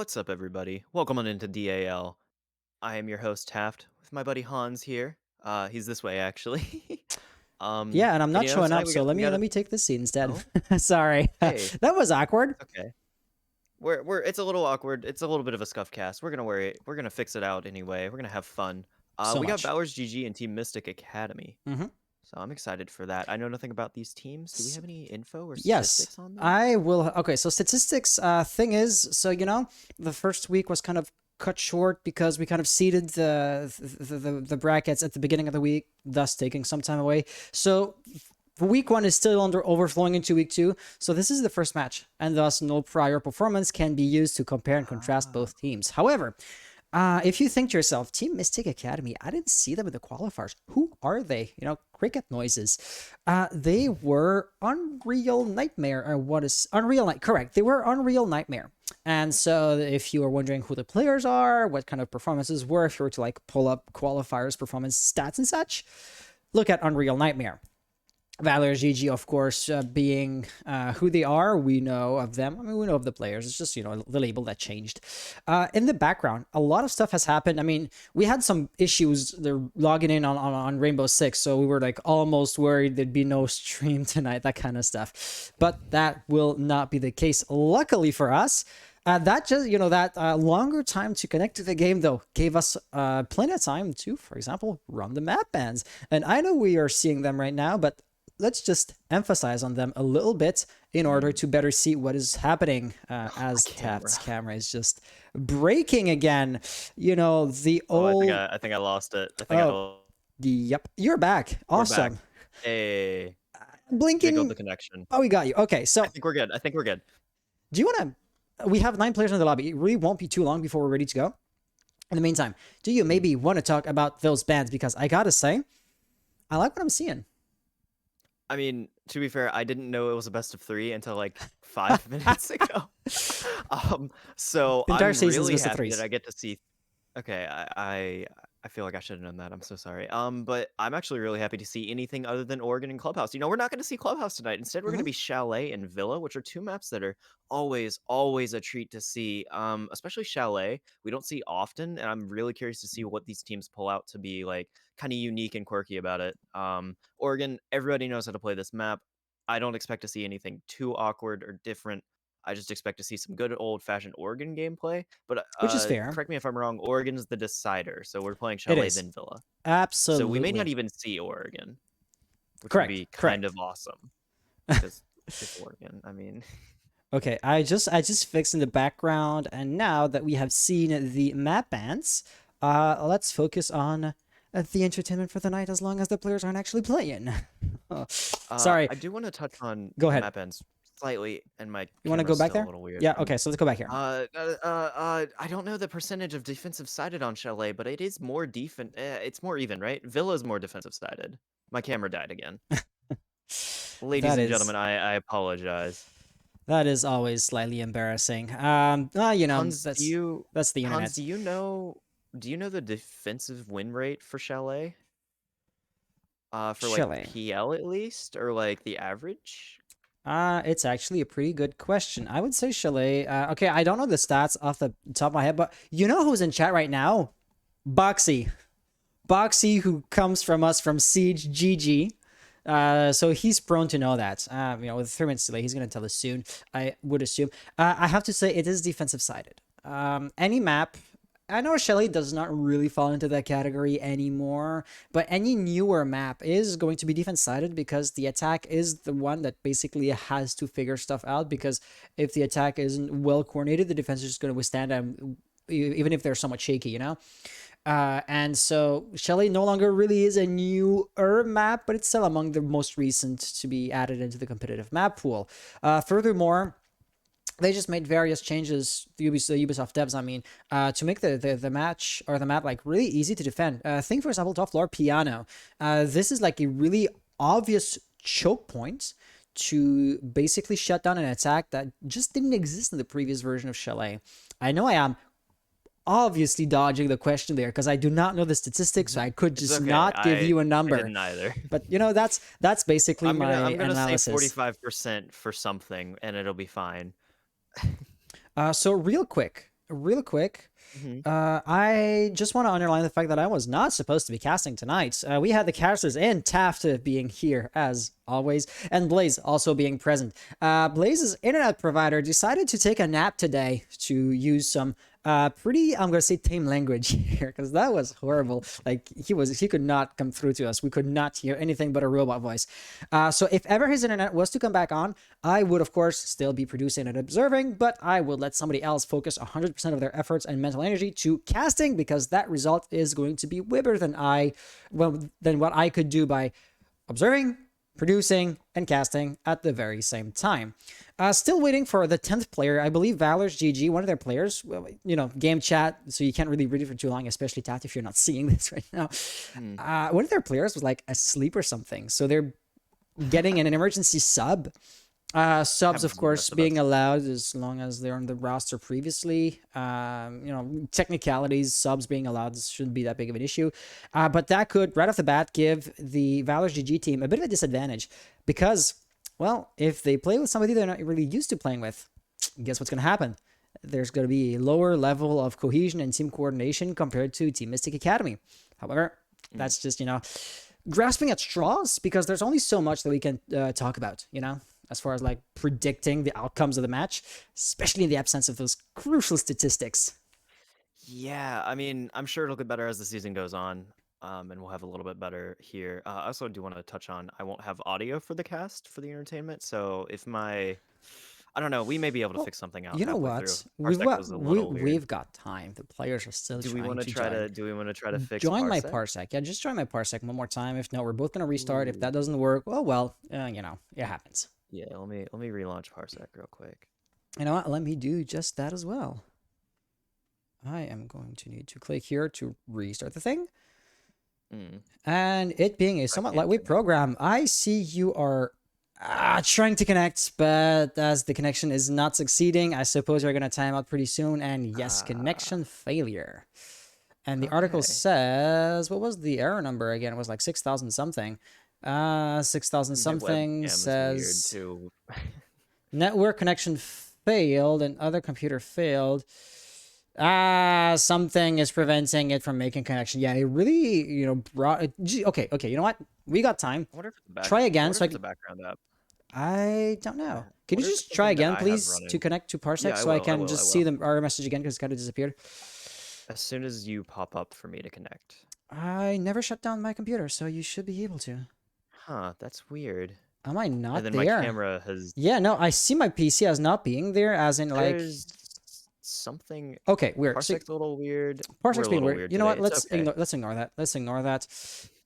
What's up, everybody? Welcome on into DAL. I am your host, Taft, with my buddy Hans here. He's this way, actually. Yeah, and I'm not showing tonight up, so let me take this seat instead. Oh, Sorry, hey, that was awkward. okay. It's a little awkward. It's a little bit of a scuff cast. We're gonna worry. We're gonna fix it out anyway. We're gonna have fun. So We got much. ValorsGG and Team Mystic Academy. Mm-hmm. So I'm excited for that. I know nothing about these teams. Do we have any info or Yes, statistics on them? I will. Okay, so statistics. Thing is, so the first week was kind of cut short because we kind of seeded the brackets at the beginning of the week, thus taking some time away. So week 1 is still overflowing into week 2. So this is the first match, and thus no prior performance can be used to compare and contrast both teams. However, if you think to yourself, Team Mystic Academy, I didn't see them in the qualifiers. Who are they? You know, cricket noises. They were Unreal Nightmare. Or what is Unreal Night? Correct. They were Unreal Nightmare. And so if you are wondering who the players are, what kind of performances were, if you were to like pull up qualifiers, performance stats and such, look at Unreal Nightmare. ValorsGG, of course, being who they are, we know of them. I mean, we know of the players. It's just, you know, the label that changed. In the background, a lot of stuff has happened. I mean, we had some issues. They're logging in on Rainbow Six, so we were like almost worried there'd be no stream tonight, that kind of stuff. But that will not be the case. Luckily for us, that just, you know, that longer time to connect to the game, though, gave us plenty of time to, for example, run the map bans. And I know we are seeing them right now, but let's just emphasize on them a little bit in order to better see what is happening as Taft's camera is just breaking again. You know, the old... I think I lost it. I think Yep, you're back. Awesome. Back. Hey. Blinking. The connection. Oh, we got you. Okay, so... I think we're good. Do you want to... We have 9 players in the lobby. It really won't be too long before we're ready to go. In the meantime, do you maybe want to talk about those bans? Because I gotta say, I like what I'm seeing. I mean, to be fair, I didn't know it was a best of 3 until like 5 minutes ago. So The entire I'm season's really best of happy threes. that I get to see. Okay, I feel like I should have known that. I'm so sorry. But I'm actually really happy to see anything other than Oregon and Clubhouse. You know, we're not going to see Clubhouse tonight. Instead, we're going to be Chalet and Villa, which are 2 maps that are always a treat to see. Especially Chalet, we don't see often, and I'm really curious to see what these teams pull out to be like kind of unique and quirky about it. Oregon, everybody knows how to play this map. I don't expect to see anything too awkward or different. I just expect to see some good old-fashioned Oregon gameplay. But Which is fair. correct me if I'm wrong, Oregon's the decider, so we're playing It Chalet is. then Villa. Absolutely. So we may not even see Oregon, which Correct. would be kind of awesome. Because it's Oregon, I mean... Okay, I just fixed in the background, and now that we have seen the map bans, let's focus on the entertainment for the night, as long as the players aren't actually playing. Sorry. I do want to touch on Go ahead. map bans slightly, and my You want to go back there? a little weird. Yeah. Okay. So let's go back here. I don't know the percentage of defensive sided on Chalet, but it is more it's more even, right? Villa's more defensive sided. My camera died again. Ladies and gentlemen, I apologize. That is always slightly embarrassing. You know, Hans, that's the internet. Hans, do you know the defensive win rate for Chalet? For like PL at least, or like the average? It's actually a pretty good question. I would say Chalet. Okay, I don't know the stats off the top of my head, but you know who's in chat right now? Boxy. Boxy, who comes from us from Siege GG. So he's prone to know that. You know, with 3 minutes delay, he's going to tell us soon, I would assume. I have to say it is defensive sided. Any map, I know Chalet does not really fall into that category anymore, but any newer map is going to be defense sided because the attack is the one that basically has to figure stuff out, because if the attack isn't well coordinated, the defense is just going to withstand them, even if they're somewhat shaky, you know? And so Chalet no longer really is a newer map, but it's still among the most recent to be added into the competitive map pool. Furthermore, they just made various changes, the Ubisoft devs, I mean, to make the match or the map like really easy to defend. Think, for example, top floor piano. This is like a really obvious choke point to basically shut down an attack that just didn't exist in the previous version of Chalet. I know I am obviously dodging the question there because I do not know the statistics, so I could just not give you a number. I didn't either. But you know, that's basically my analysis. I'm gonna say 45% for something, and it'll be fine. So real quick, I just want to underline the fact that I was not supposed to be casting tonight. We had the casters and Taft being here as always, and Blaze also being present. Blaze's internet provider decided to take a nap today to use some pretty, I'm gonna say, tame language here, because that was horrible. Like, he could not come through to us. We could not hear anything but a robot voice. So if ever his internet was to come back on, I would of course still be producing and observing, but I would let somebody else focus 100% of their efforts and mental energy to casting, because that result is going to be way better than what I could do by observing, producing, and casting at the very same time. Still waiting for the 10th player. I believe ValorsGG, one of their players, well, game chat, so you can't really read it for too long, especially Taft if you're not seeing this right now. Hmm. One of their players was like asleep or something, so they're getting an emergency sub. Subs, Happens of to the course, best of us. being allowed as long as they're on the roster previously. Technicalities, subs being allowed shouldn't be that big of an issue. But that could, right off the bat, give the ValorsGG team a bit of a disadvantage because, well, if they play with somebody they're not really used to playing with, guess what's going to happen? There's going to be a lower level of cohesion and team coordination compared to Team Mystic Academy. However, that's just, grasping at straws because there's only so much that we can talk about, as far as like predicting the outcomes of the match, especially in the absence of those crucial statistics. Yeah, I mean, I'm sure it'll get better as the season goes on, and we'll have a little bit better here. I also do want to touch on I won't have audio for the cast for the entertainment, so if I don't know, we may be able to Well, fix something out you know halfway through. what? We've Parsec got was a little weird. we've got time. The players are still Do we trying want to to try join. to fix Join my Parsec? parsec. Yeah, just join my parsec one more time. If not, we're both gonna restart. If Ooh. that doesn't work, oh well. It happens. Yeah, let me relaunch Parsec real quick. You know what? Let me do just that as well. I am going to need to click here to restart the thing. Mm. And it being a somewhat can't lightweight connect. program, I see you are trying to connect, but as the connection is not succeeding, I suppose you're going to time out pretty soon. And yes, Ah, connection failure. And the article okay. says, what was the error number again? It was like 6,000 something. 6,000 My something webcam is weird says too. network connection failed and other computer failed. Something is preventing it from making connection. Yeah, it really, brought it. Okay, you know what? We got time. I wonder if it's a back. Try I again wonder so if I it's a can. background app. I don't I know. Can you wonder if it's just try something that again, I have please, to running. connect to Parsec Yeah, I so I will. I can will. I just see will. our message again because it kind of disappeared? As soon as you pop up for me to connect. I never shut down my computer, so you should be able to. Huh, that's weird. Am I And not then my there? camera has. Yeah, no, I see my PC as not being there, as in like. There's something. Okay, weird. So Parsec's a little weird. We're Parsec's a being little weird. weird You know today. what? It's okay. Let's ignore that. Let's ignore that.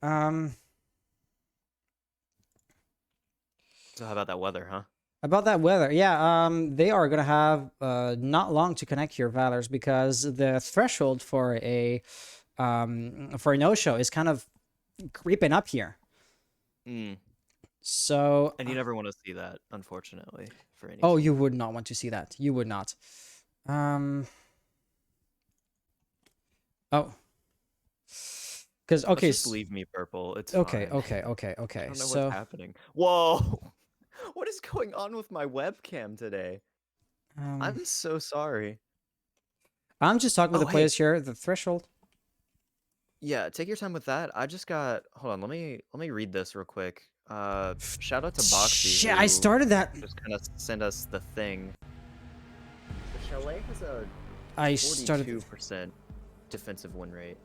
Um, So how about that weather, huh? About that weather, yeah, they are gonna have not long to connect here, Valors, because the threshold for a no-show is kind of creeping up here. Mm. So, And you never want to see that, unfortunately, for any oh, team. you would not want to see that. You would not. Um, oh, because Let's okay, just leave me purple. It's okay, fine. I okay. don't know what's So, happening. Whoa! What is going on with my webcam today? um, I'm so sorry. I'm just talking with Oh, the hey. players here. The threshold. Yeah, take your time with that. I just got hold on, let me read this real quick. Shout out to Boxy Shit, I who started that. just kind of sent us the thing. The Chalet has a I started. 42% defensive win rate.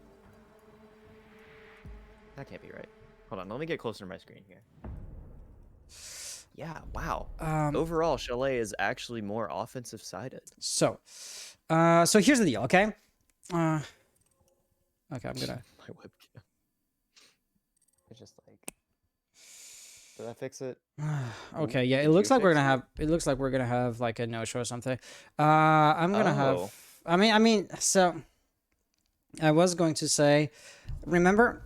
That can't be right. Hold on, let me get closer to my screen here. Yeah, wow. Overall, Chalet is actually more offensive sided. So here's the deal, okay? Okay, I'm gonna. My webcam. It's just like, did I fix it? Okay, yeah, it Did you looks like we're fix gonna it? have. It looks like we're gonna have like a no show or something. I'm gonna have. Oh. I mean, so I was going to say, remember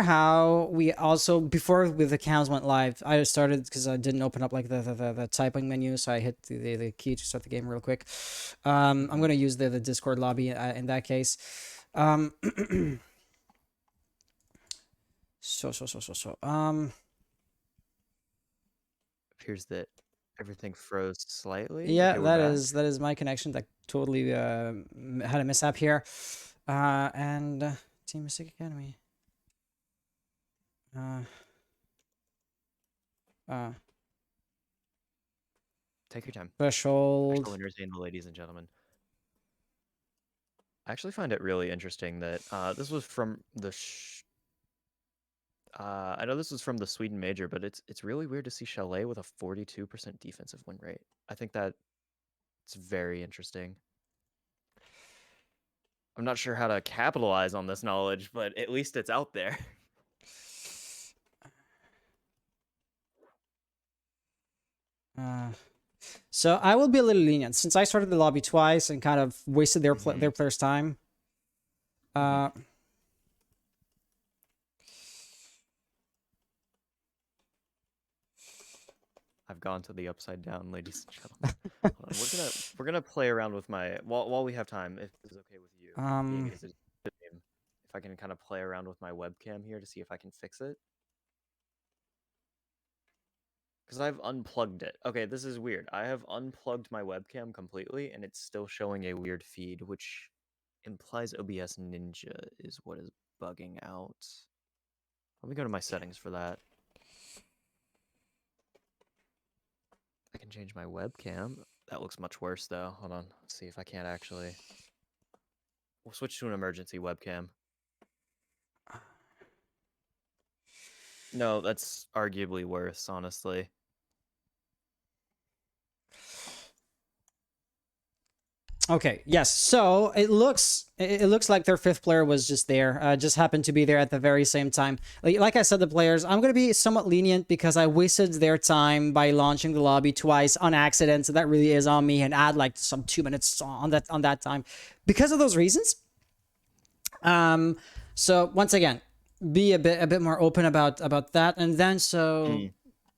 how we also before with the cams went live, I started because I didn't open up like the typing menu, so I hit the key to start the game real quick. I'm gonna use the Discord lobby in that case. Um, so. Appears that everything froze slightly. Yeah, Okay, we're back. that is my connection that totally had a mishap here. And Team Mystic Academy. Uh, uh, Take your time. I Threshold. shall entertain the ladies and gentlemen. I actually find it really interesting that this was from the. I know this was from the Sweden Major, but it's really weird to see Chalet with a 42% defensive win rate. I think that it's very interesting. I'm not sure how to capitalize on this knowledge, but at least it's out there. So I will be a little lenient since I started the lobby twice and kind of wasted their their players' time. I've gone to the upside down, ladies and gentlemen. We're gonna play around with my while we have time, if this is okay with you. If I can kind of play around with my webcam here to see if I can fix it. Because I've unplugged it. Okay, this is weird. I have unplugged my webcam completely, and it's still showing a weird feed, which implies OBS Ninja is what is bugging out. Let me go to my settings for that. I can change my webcam. That looks much worse, though. Hold on. Let's see if I can't actually... We'll switch to an emergency webcam. No, that's arguably worse, honestly. Okay, yes. So it looks like their fifth player was just there, just happened to be there at the very same time. Like I said, the players, I'm gonna be somewhat lenient because I wasted their time by launching the lobby twice on accident. So that really is on me, and add like some 2 minutes on that time because of those reasons. So once again, be a bit more open about that, and then so.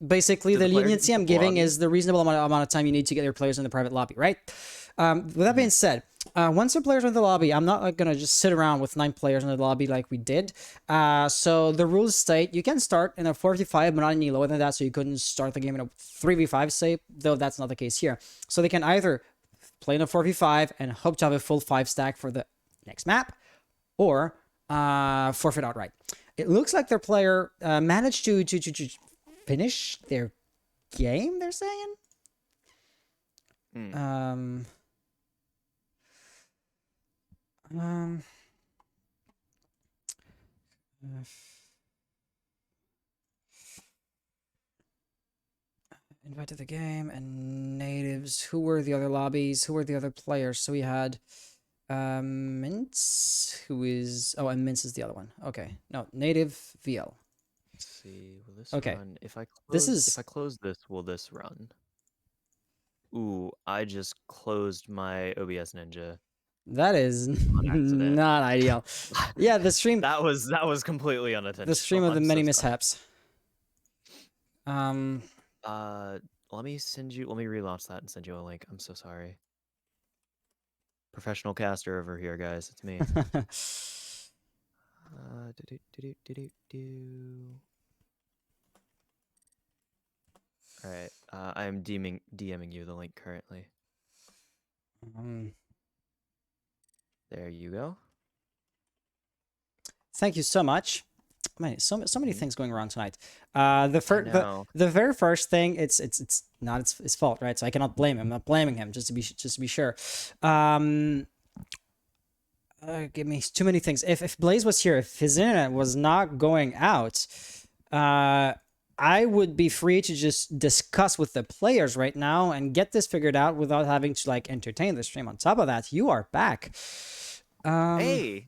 Basically, the leniency I'm giving is the reasonable amount of time you need to get your players in the private lobby, right? With that being said, once your players are in the lobby, I'm not going to just sit around with 9 players in the lobby like we did. So the rules state you can start in a 4v5, but not any lower than that, so you couldn't start the game in a 3v5, say, though that's not the case here. So they can either play in a 4v5 and hope to have a full 5 stack for the next map, or forfeit outright. It looks like their player managed to finish their game, they're saying. Invite to the game and natives. Who were the other lobbies? Who were the other players? So we had Mince, who is... Oh, and Mince is the other one. Okay. No, native VL. Let's see. Will this okay. run? If I close this, will this run? Ooh, I just closed my OBS Ninja. That is not ideal. Yeah, the stream... that was completely unintentional. The stream of the many mishaps. Let me relaunch that and send you a link. I'm so sorry. Professional caster over here, guys. It's me. All right. I am DMing you the link currently. There you go. Thank you so much. Man, so many things going wrong tonight. The very first thing, it's not his fault, right? So I cannot blame him. I'm not blaming him, just to be sure. Give me too many things. If Blaze was here, if his internet was not going out, I would be free to just discuss with the players right now and get this figured out without having to like entertain the stream. On top of that, you are back. Hey.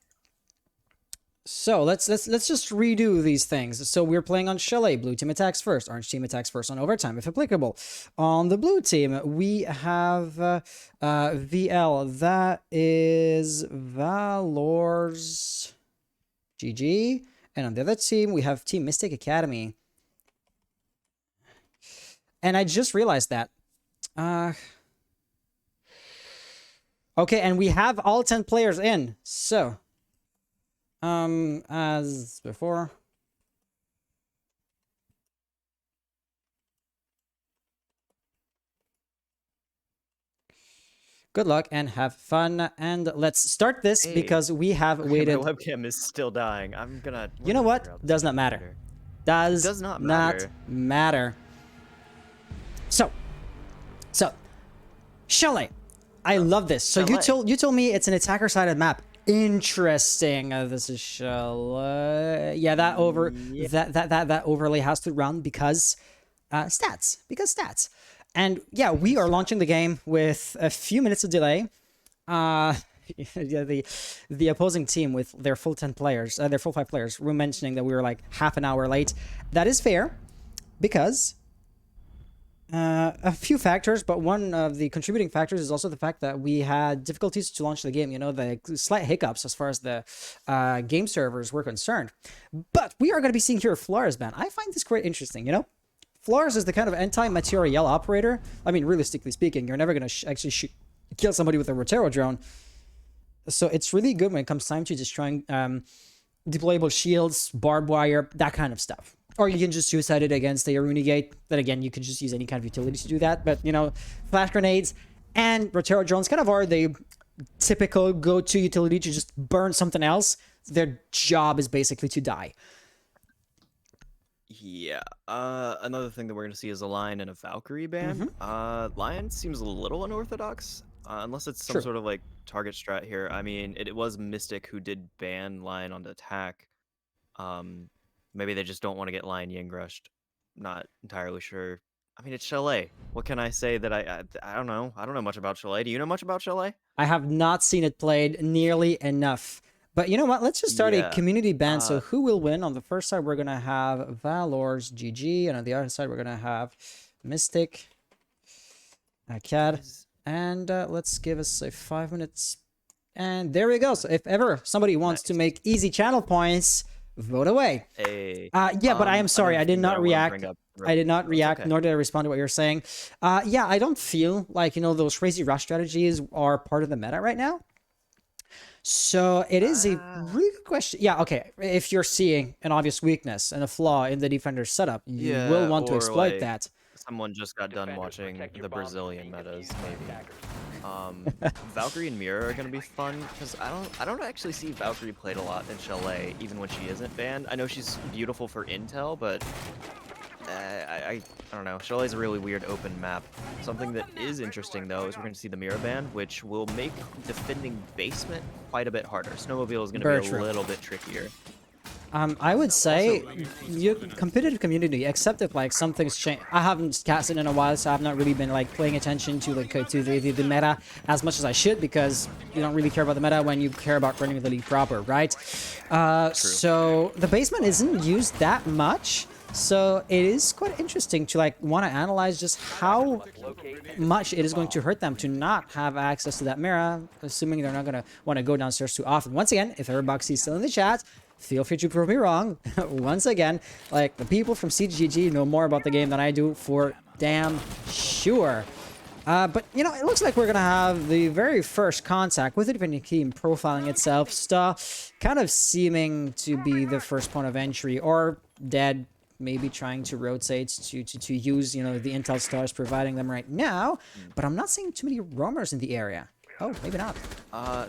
So let's just redo these things. So we're playing on Chalet. Blue team attacks first. Orange team attacks first on overtime, if applicable. On the blue team, we have VL. That is ValorsGG. And on the other team, we have Team Mystic Academy. And I just realized that. Okay, and we have all 10 players in. So... as before. Good luck and have fun, and let's start this because we have waited. My webcam is still dying. I'm gonna... You know what? Does not matter. Does not matter. So, Chalet. I love this. So you told me it's an attacker-sided map. Interesting. This is yeah, Yeah. that overlay has to run because stats. And yeah, we are Because launching the game with a few minutes of delay. Uh yeah, the opposing team with their full 10 players, their full 5 players, were mentioning that we were like half an hour late. That is fair because a few factors, but one of the contributing factors is also the fact that we had difficulties to launch the game. You know, the slight hiccups as far as the game servers were concerned. But we are going to be seeing here Flores ban. I find this quite interesting, you know? Flores is the kind of anti-materiel operator. I mean, realistically speaking, you're never going to actually kill somebody with a Rotero drone. So it's really good when it comes time to destroying deployable shields, barbed wire, that kind of stuff. Or you can just suicide it against the Aruni Gate. Then again, you could just use any kind of utility to do that. But, you know, flash grenades and Rotero drones kind of are the typical go-to utility to just burn something else. Their job is basically to die. Yeah. Another thing that we're gonna see is a Lion and a Valkyrie ban. Lion seems a little unorthodox, unless it's some True. sort of like target strat here. I mean, it was Mystic who did ban Lion on attack. Maybe they just don't want to get Lion Ying rushed. Not entirely sure. I mean, it's Chalet. What can I say that I don't know. I don't know much about Chalet. Do you know much about Chalet? I have not seen it played nearly enough. But you know what? Let's just start a Yeah. community ban. So who will win? On the first side, we're going to have ValorsGG. And on the other side, we're going to have Mystic, CAD. And let's give us a 5 minutes. And there we go. So if ever somebody wants to make easy channel points, vote away. Hey. Yeah, but I am sorry. I did not react. I did not react, okay. nor did I respond to what you're saying. Yeah, I don't feel like, you know, those crazy rush strategies are part of the meta right now. So it is a really good question. Yeah, okay. If you're seeing an obvious weakness and a flaw in the defender's setup, you will want to exploit like, that. Someone just got done watching the Brazilian metas, maybe. Valkyrie and Mira are gonna be fun because I don't actually see Valkyrie played a lot in Chalet, even when she isn't banned. I know she's beautiful for intel, but I don't know. Chalet's a really weird open map. Something that is interesting though is we're going to see the Mira ban, which will make defending basement quite a bit harder. Snowmobile is going to be a little bit trickier. I would say your competitive community, except if like something's changed. I haven't casted in a while, so I've not really been like paying attention to like to the meta as much as I should, because you don't really care about the meta when you care about running the league proper, right? So the basement isn't used that much. So it is quite interesting to like want to analyze just how much it is going to hurt them to not have access to that mirror, assuming they're not going to want to go downstairs too often. Once again, if Everboxy is still in the chat, feel free to prove me wrong. Once again, like the people from CGG know more about the game than I do for damn sure. But, you know, it looks like we're going to have the very first contact with the defending team profiling itself. Stuff kind of seeming to be the first point of entry, or dead. Maybe trying to rotate to use, you know, the intel stars providing them right now, but I'm not seeing too many roamers in the area. Oh, maybe not.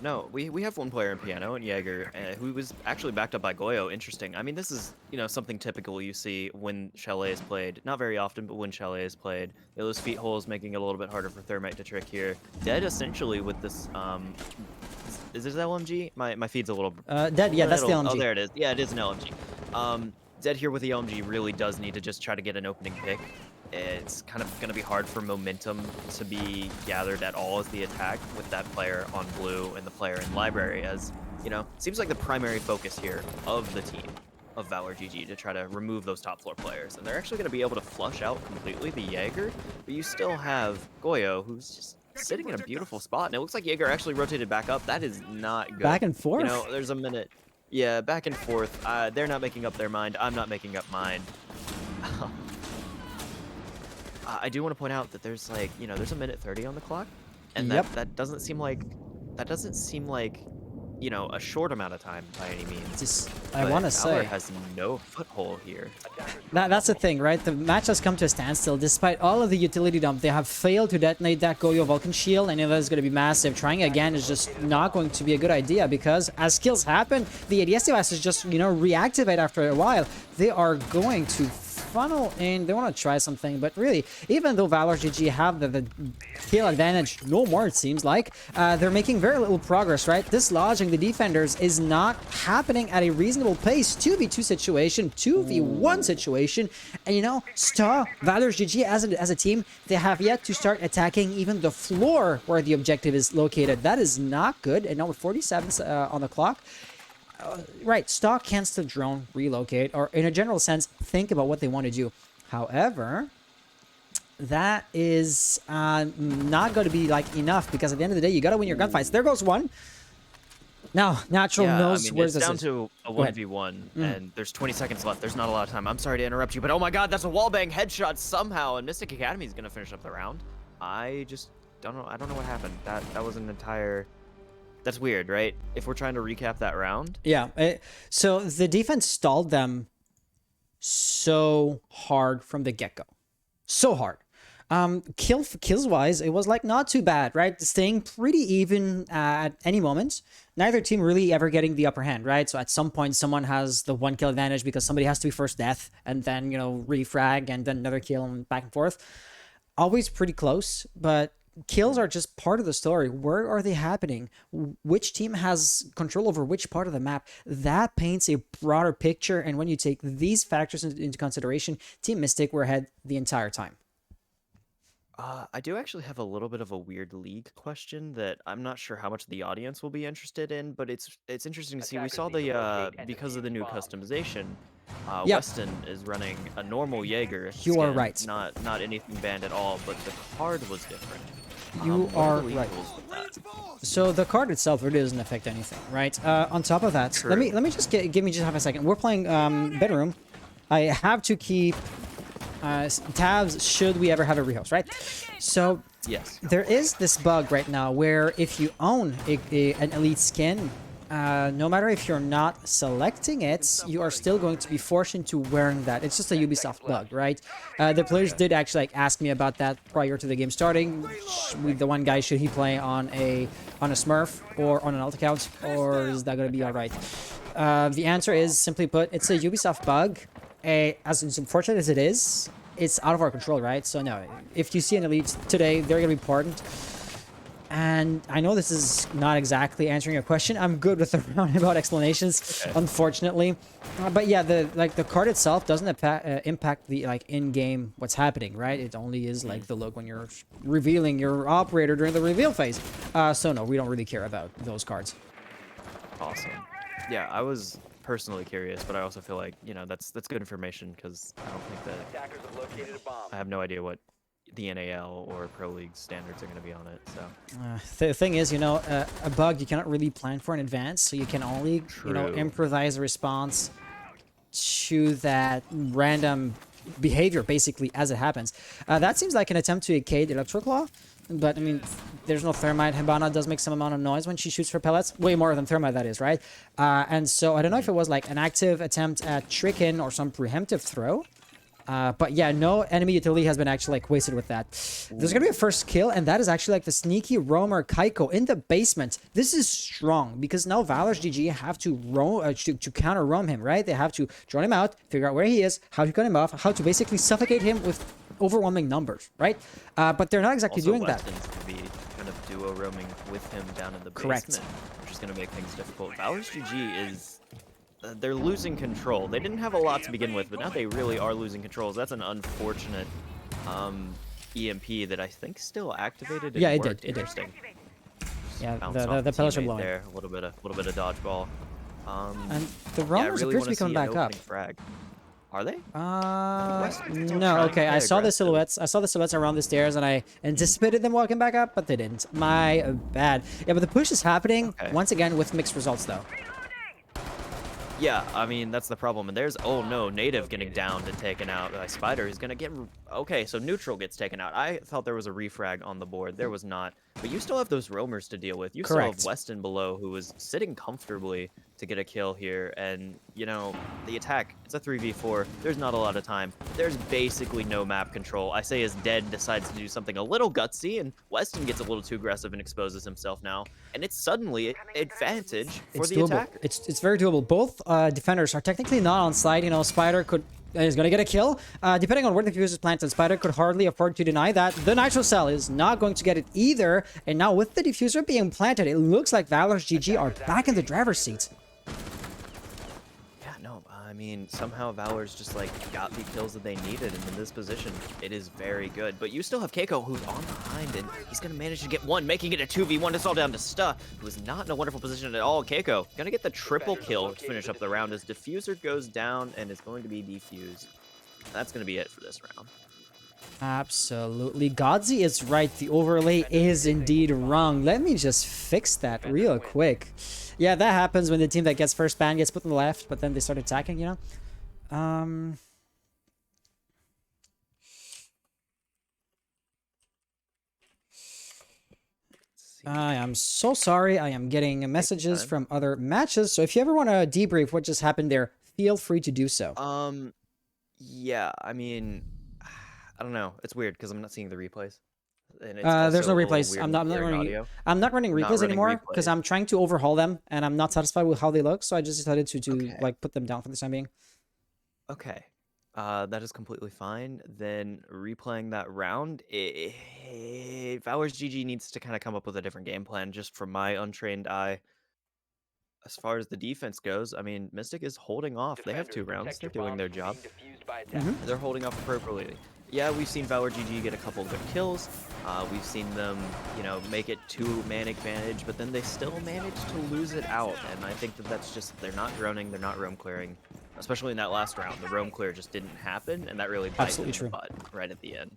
No, we have one player in piano, and Jaeger, who was actually backed up by Goyo. Interesting. I mean, this is, you know, something typical you see when Chalet is played. Not very often, but when Chalet is played. Those feet holes making it a little bit harder for Thermite to trick here. Dead essentially with this, is this LMG? My feed's a little... Dead, yeah, that's the LMG. Oh, there it is. Yeah, it is an LMG. Dead here with the LMG really does need to just try to get an opening pick. It's kind of going to be hard for momentum to be gathered at all as the attack with that player on blue and the player in library, as, you know, seems like the primary focus here of the team of ValorsGG to try to remove those top floor players. And they're actually going to be able to flush out completely the Jaeger, but you still have Goyo, who's just sitting in a beautiful spot. And it looks like Jaeger actually rotated back up. That is not good. Back and forth? You know, there's a minute. Yeah, back and forth. They're not making up their mind. I'm not making up mine. I do want to point out that there's like, you know, there's a minute 30 on the clock, and that doesn't seem like you know, a short amount of time by any means. Just, I want to say, has no foothold here. That's the thing, right? The match has come to a standstill. Despite all of the utility dump, they have failed to detonate that Goyo Vulcan shield, and that is going to be massive. Trying again is just not going to be a good idea, because as kills happen, the ADS devices just, you know, reactivate after a while. They are going to funnel in. They want to try something, but really, even though ValorsGG have the kill advantage no more, it seems like, they're making very little progress, right? This lodging the defenders is not happening at a reasonable pace. 2v2 situation, 2v1 situation, and you know, ValorsGG as a team, they have yet to start attacking even the floor where the objective is located. That is not good, and now with 47 on the clock, right, stock can still drone relocate, or in a general sense, think about what they want to do. However, that is not going to be like enough, because at the end of the day, you got to win your gunfights. There goes one. Now, Natural knows I mean, where's it's this down to a 1v1, and there's 20 seconds left. There's not a lot of time. I'm sorry to interrupt you, but oh my god, that's a wallbang headshot somehow, and Mystic Academy is going to finish up the round. I just don't know. I don't know what happened. That was an entire... That's weird, right? If we're trying to recap that round. Yeah. So the defense stalled them so hard from the get-go. So hard. Kills wise, it was like not too bad, right? Staying pretty even at any moment. Neither team really ever getting the upper hand, right? So at some point, someone has the 1 kill advantage because somebody has to be first death, and then, you know, refrag, and then another kill, and back and forth. Always pretty close, but kills are just part of the story. Where are they happening? Which team has control over which part of the map? That paints a broader picture, and when you take these factors into consideration, Team Mystic were ahead the entire time. I do actually have a little bit of a weird league question that I'm not sure how much the audience will be interested in, but it's interesting to see. We saw the because of the new customization, Yep. Weston is running a normal Jaeger You are skin, right. not anything banned at all, but the card was different. You What are the league right. rules with that? So the card itself really doesn't affect anything, right? On top of that, let me just give me just half a second. We're playing bedroom. I have to keep tabs should we ever have a rehost, right? So Yes. there is this bug right now where if you own an elite skin, no matter if you're not selecting it, you are still going to be forced into wearing that. It's just a Ubisoft bug, right? The players did actually ask me about that prior to the game starting. With the one guy, should he play on a Smurf or on an alt account, or is that going to be all right? The answer is, simply put, it's a Ubisoft bug. As unfortunate as it is, it's out of our control, right? So no, if you see an elite today, they're going to be pardoned. And I know this is not exactly answering your question. I'm good with the roundabout explanations, unfortunately. But yeah, the card itself doesn't impact the in-game what's happening, right? It only is like the look when you're revealing your operator during the reveal phase. So no, we don't really care about those cards. Awesome. Yeah, I was personally curious, but I also feel like, you know, that's good information, because I don't think that I have no idea what the NAL or Pro League standards are going to be on it. So The thing is, you know, a bug you cannot really plan for in advance, so you can only, you know, improvise a response to that random behavior, basically, as it happens. That seems like an attempt to evade Electroclaw, but I mean, there's no thermite. Hibana does make some amount of noise when she shoots her pellets, way more than thermite, that is, right? And so I don't know if it was like an active attempt at trick-in or some preemptive throw. But yeah, no enemy utility has been actually like wasted with that. There's gonna be a first kill, and that is actually like the sneaky roamer Kaiko in the basement. This is strong because now ValorsGG have to roam to counter roam him, right? They have to drone him out, figure out where he is, how to cut him off, how to basically suffocate him with overwhelming numbers, right? But they're not exactly also doing that. Weston's gonna be kind of duo roaming with him down in the Correct. basement, which is going to make things difficult. ValorsGG is... they're losing control. They didn't have a lot to begin with, but now they really are losing control. That's an unfortunate EMP that I think still activated. Yeah, it did. It did. Interesting. Yeah, Bounce the off pellets are teammate blowing. there. A little bit of dodgeball. And the Yeah, I roamers really appears want to be coming back up. frag. Are they? No, okay. I saw the silhouettes. I saw the silhouettes around the stairs, and I anticipated them walking back up, but they didn't. My bad. Yeah, but the push is happening once again with mixed results, though. Yeah, I mean, that's the problem. And there's, oh no, Native getting downed and taken out by Spider. He's gonna get, okay, so Neutral gets taken out. I thought there was a refrag on the board. There was not. But you still have those roamers to deal with. You still have Weston below, who was sitting comfortably to get a kill here. And, you know, the attack, it's a 3v4. There's not a lot of time. There's basically no map control. I say as Dead decides to do something a little gutsy, and Weston gets a little too aggressive and exposes himself now. And it's suddenly an advantage for the attacker. It's very doable. Both defenders are technically not on site. You know, Spider could He's gonna get a kill. Depending on where the diffuser is planted, Spider could hardly afford to deny that. The Nitro Cell is not going to get it either. And now with the diffuser being planted, it looks like ValorsGG are back in the driver's seat. Yeah, no, I mean, somehow Valor's just, like, got the kills that they needed, and in this position, it is very good. But you still have Keiko, who's on behind, and he's gonna manage to get one, making it a 2v1. It's all down to Sta, who is not in a wonderful position at all. Keiko gonna get the triple kill to finish up the round as Diffuser goes down and is going to be defused. That's gonna be it for this round. Absolutely. Godzi is right. The overlay is indeed wrong. Let me just fix that real quick. Yeah, that happens when the team that gets first ban gets put on the left, but then they start attacking, you know? I am so sorry. I am getting messages from other matches. So if you ever want to debrief what just happened there, feel free to do so. Yeah, I mean, I don't know. It's weird because I'm not seeing the replays. And it's There's no also a little replays. weird I'm not with hearing running. audio. I'm not running replays anymore because replays. I'm trying to overhaul them, and I'm not satisfied with how they look. So I just decided to Okay. like put them down for the time being. Okay. That is completely fine. Then replaying that round, ValorsGG needs to kind of come up with a different game plan, just from my untrained eye. As far as the defense goes, I mean, Mystic is holding off. They have 2 rounds. They're doing their job. They're holding off appropriately. Yeah, we've seen ValorsGG get a couple good kills. We've seen them, you know, make it to man advantage, but then they still manage to lose it out. And I think that that's just, they're not droning, they're not roam clearing. Especially in that last round, the roam clear just didn't happen, and that really bites them in the butt right at the end.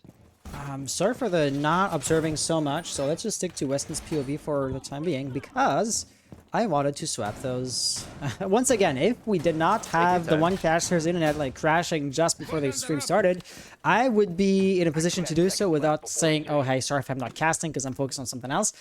Sorry for the not observing so much, so let's just stick to Weston's POV for the time being, because I wanted to swap those. Once again, if we did not have the one caster's internet like crashing just before the stream started, I would be in a position to do so without saying, oh, hey, sorry if I'm not casting because I'm focused on something else.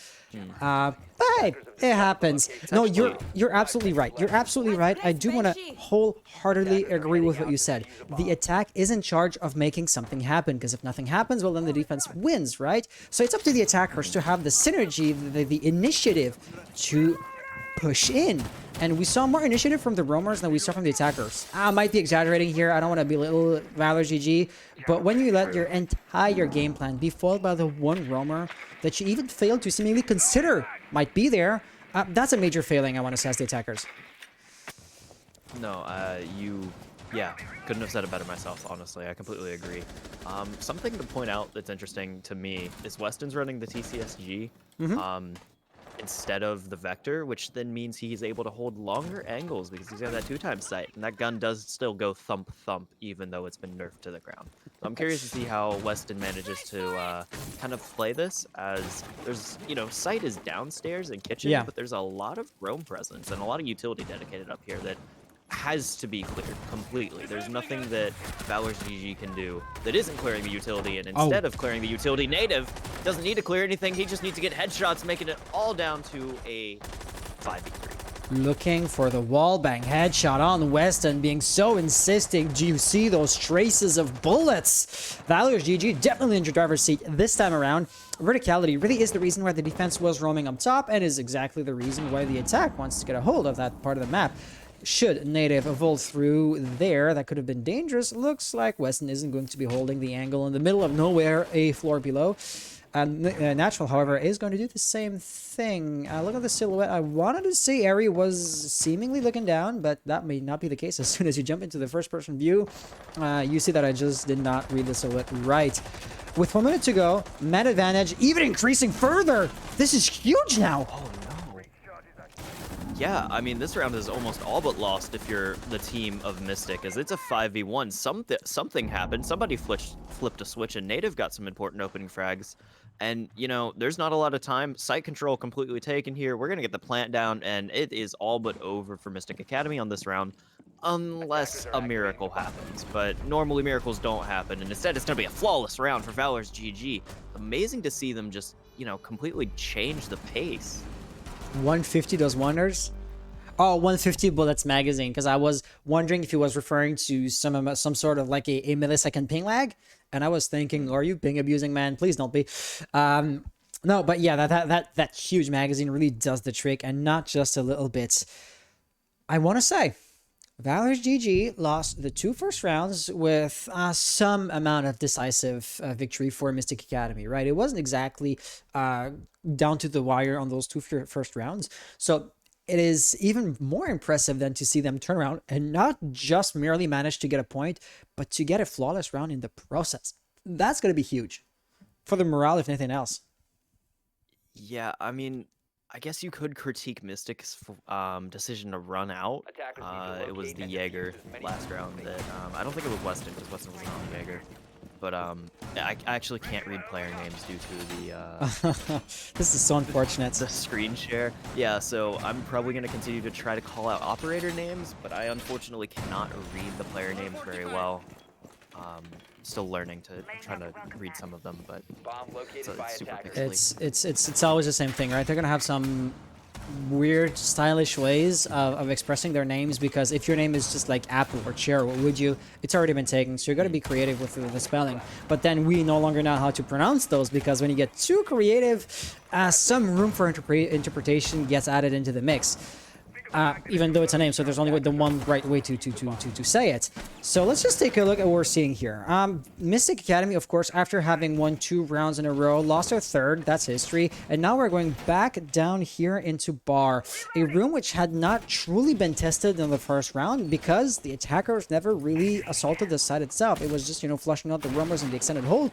But hey, it happens. No, you're absolutely right. You're absolutely right. I do want to wholeheartedly agree with what you said. The attack is in charge of making something happen, because if nothing happens, well, then the defense wins, right? So it's up to the attackers to have the synergy, the initiative to push in. And we saw more initiative from the roamers than we saw from the attackers. I might be exaggerating here. I don't want to belittle ValorsGG, but when you let your entire game plan be foiled by the one roamer that you even failed to seemingly consider might be there, that's a major failing, I want to say, as the attackers. No, yeah, couldn't have said it better myself, honestly. I completely agree. Something to point out that's interesting to me is Weston's running the TCSG instead of the Vector, which then means he's able to hold longer angles because he's got that 2x sight, and that gun does still go thump thump even though it's been nerfed to the ground. So I'm curious to see how Weston manages to kind of play this, as there's, you know, sight is downstairs in kitchen, but there's a lot of roam presence and a lot of utility dedicated up here that has to be cleared completely. There's nothing that ValorsGG can do that isn't clearing the utility, and instead of clearing the utility, Native doesn't need to clear anything. He just needs to get headshots, making it all down to a 5v3. Looking for the wall bang headshot on Weston, being so insisting. Do you see those traces of bullets? ValorsGG definitely in your driver's seat this time around. Verticality really is the reason why the defense was roaming up top, and is exactly the reason why the attack wants to get a hold of that part of the map. Should Native evolve through there, that could have been dangerous. Looks like Weston isn't going to be holding the angle in the middle of nowhere, a floor below. Natural, however, is going to do the same thing. Look at the silhouette. I wanted to say Ari was seemingly looking down, but that may not be the case. As soon as you jump into the first-person view, you see that I just did not read the silhouette right. With 1 minute to go, man advantage even increasing further. This is huge now. Oh, no. Yeah, I mean, this round is almost all but lost if you're the team of Mystic, as it's a 5v1. Something happened. Somebody flipped a switch, and Native got some important opening frags. And, you know, there's not a lot of time. Site control completely taken here. We're going to get the plant down, and it is all but over for Mystic Academy on this round, unless a miracle happens. But normally miracles don't happen, and instead it's going to be a flawless round for ValorsGG. Amazing to see them just, you know, completely change the pace. 150 does wonders. Oh, 150 bullets magazine, because I was wondering if he was referring to some sort of like a millisecond ping lag, and I was thinking, are you ping abusing, man? Please don't be. No, but yeah, that huge magazine really does the trick, and not just a little bit. I want to say, ValorsGG lost the 2 first rounds with some amount of decisive victory for Mystic Academy, right? It wasn't exactly down to the wire on those 2 first rounds. So it is even more impressive than to see them turn around and not just merely manage to get a point, but to get a flawless round in the process. That's going to be huge for the morale, if anything else. Yeah, I mean, I guess you could critique Mystic's decision to run out. It was the Jaeger last round that I don't think it was Weston because Weston wasn't on the Jaeger. But I actually can't read player names due to the This is so unfortunate. the screen share. Yeah, so I'm probably going to continue to try to call out operator names, but I unfortunately cannot read the player names very well. Still learning to try to read some of them, but it's super pixely. It's always the same thing, right? They're gonna have some weird stylish ways of expressing their names, because if your name is just like Apple or Chair, what would you? It's already been taken, so you're gonna be creative with the spelling. But then we no longer know how to pronounce those, because when you get too creative, some room for interpretation gets added into the mix. Even though it's a name, so there's only the one right way to say it. So let's just take a look at what we're seeing here. Mystic Academy, of course, after having won 2 rounds in a row, lost their 3rd. That's history. And now we're going back down here into Bar, a room which had not truly been tested in the first round because the attackers never really assaulted the site itself. It was just, you know, flushing out the roamers in the extended hold,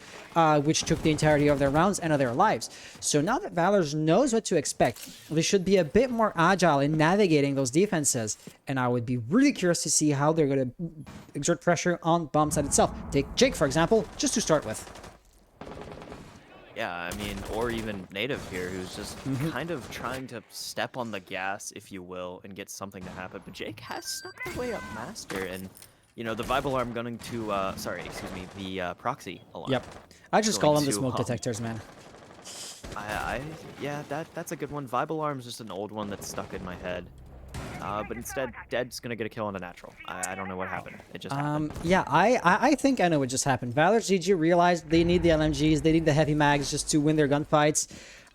which took the entirety of their rounds and of their lives. So now that Valors knows what to expect, they should be a bit more agile in navigating those defenses, and I would be really curious to see how they're going to exert pressure on bomb side itself. Take Jake, for example, just to start with. Yeah, I mean, or even Native here, who's just kind of trying to step on the gas, if you will, and get something to happen. But Jake has snuck the way up Master, and, you know, the vibe alarm going to, sorry, excuse me, the proxy alarm. Yep. I just call them the smoke detectors, man. Yeah, that's a good one. Vibe alarm's just an old one that's stuck in my head. But instead, Dead's gonna get a kill on a natural. I don't know what happened. It just happened. Yeah, I think I know what just happened. ValorsGG realized they need the LMGs, they need the heavy mags just to win their gunfights.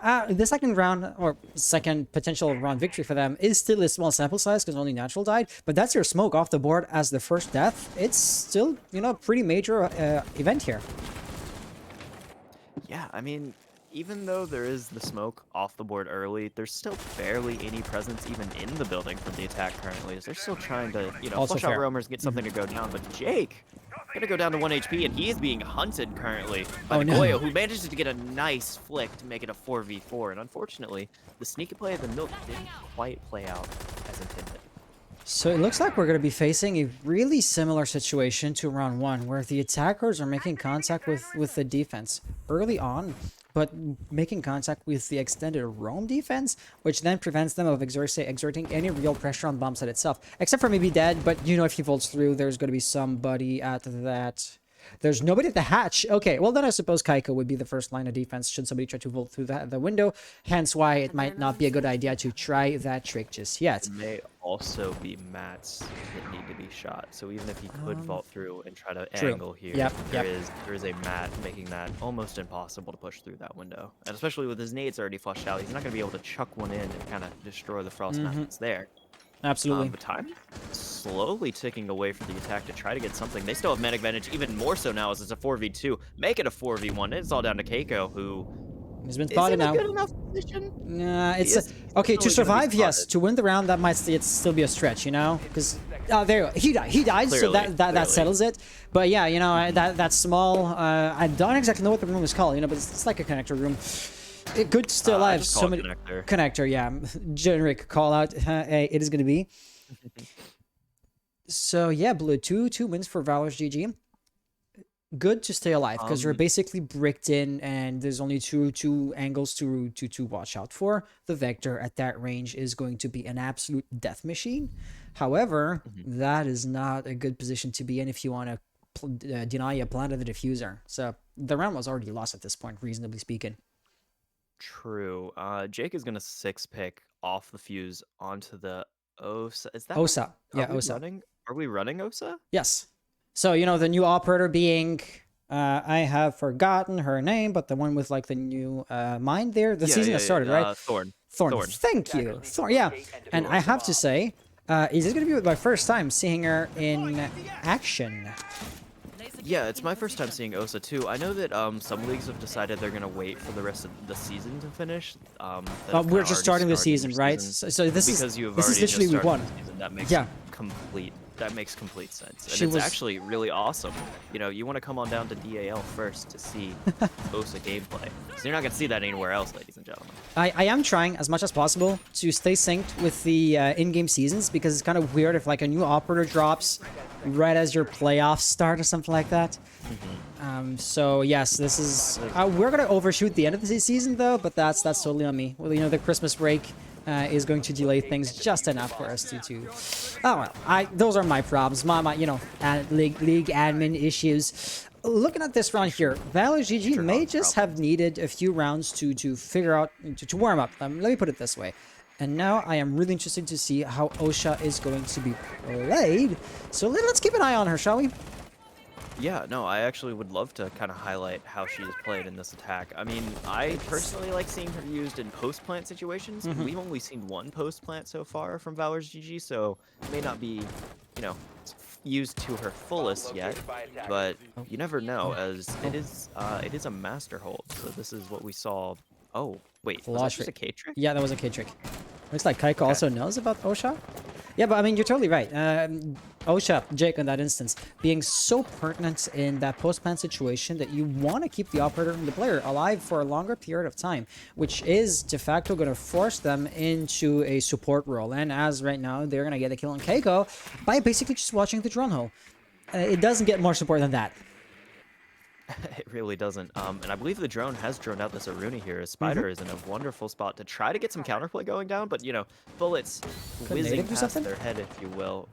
The second round, or second potential round victory for them, is still a small sample size because only natural died, but that's your smoke off the board as the first death. It's still, you know, a pretty major event here. Yeah, I mean, even though there is the smoke off the board early, there's still barely any presence even in the building from the attack currently. They're still trying to, you know, flush out roamers and get something to go down. But Jake gonna go down to 1 HP, and he is being hunted currently by the Goyo, who manages to get a nice flick to make it a 4v4. And unfortunately, the sneaky play of the Milk didn't quite play out as intended. So it looks like we're going to be facing a really similar situation to round 1, where the attackers are making contact with the defense early on, but making contact with the extended roam defense, which then prevents them of exerting any real pressure on bomb site itself, except for maybe Dead. But you know, if he vaults through, there's going to be somebody at that. There's nobody at the hatch. Okay, well then I suppose Kaiko would be the first line of defense should somebody try to vault through the window. Hence why it might not be a good idea to try that trick just yet. It may also be mats that need to be shot. So even if he could vault through and try to angle here, there is a mat making that almost impossible to push through that window. And especially with his nades already flushed out, he's not going to be able to chuck one in and kind of destroy the frost mat that's there. Absolutely. But time slowly ticking away for the attack to try to get something. They still have man advantage, even more so now as it's a 4v2. Make it a 4v1. It's all down to Keiko, who has been spotted now. Is in a good enough position? Nah, it's okay to survive. Yes, to win the round, that might still be a stretch, you know, because there he died, so that settles it. But yeah, you know, that small. I don't exactly know what the room is called, you know, but it's like a connector room. Good to stay alive. So many connector, yeah. Generic call out. It is going to be. So yeah, blue two wins for ValorsGG. Good to stay alive because you're basically bricked in, and there's only two angles to watch out for. The Vector at that range is going to be an absolute death machine. However, that is not a good position to be in if you want to deny a plant of the diffuser. So the round was already lost at this point, reasonably speaking. True. Jake is gonna 6-pick off the fuse onto the OSA. Is that OSA? Yeah, OSA. Are we running OSA? Yes. So you know the new operator being, I have forgotten her name, but the one with like the new mind there. The season has started, right? Thorn. Thank you, Thorn. Yeah, and I have to say, Is this gonna be my first time seeing her in action? Yeah, it's my first time seeing Osa too. I know that some leagues have decided they're gonna wait for the rest of the season to finish. That have We're kinda just already starting the started season, their right? season. So this is Because you have this is already just literally week started one. the season, Yeah, that makes complete sense. And she it's was. actually really awesome. You know, you want to come on down to DAL first to see Osa gameplay. So you're not gonna see that anywhere else, ladies and gentlemen. I am trying as much as possible to stay synced with the in-game seasons because it's kind of weird if like a new operator drops right as your playoffs start or something like that. So yes, this is we're gonna overshoot the end of the season though, but that's totally on me. Well, you know, the Christmas break is going to delay things just enough for us to. Oh well, those are my problems, you know, league admin issues. Looking at this round here, ValorsGG may just have needed a few rounds to figure out to warm up. Let me put it this way. And now I am really interested to see how Osha is going to be played. So let's keep an eye on her, shall we? Yeah, no, I actually would love to kind of highlight how she is played in this attack. I mean, I personally like seeing her used in post-plant situations. We've only seen one post-plant so far from ValorsGG, so it may not be, you know, used to her fullest yet, but you never know, as it is a master hold. So this is what we saw. Oh, wait, was that just a K trick? Yeah, that was a K trick. Looks like Kaiko also knows about Osha. Yeah, but I mean, you're totally right. Osha, Jake, in that instance, being so pertinent in that post-plant situation that you want to keep the operator and the player alive for a longer period of time, which is de facto going to force them into a support role. And as right now, they're going to get a kill on Keiko by basically just watching the drone hole. It doesn't get more support than that. It really doesn't. And I believe the drone has droned out this Aruni here. A Spider is in a wonderful spot to try to get some counterplay going down, but, you know, bullets whizzing past their head, if you will.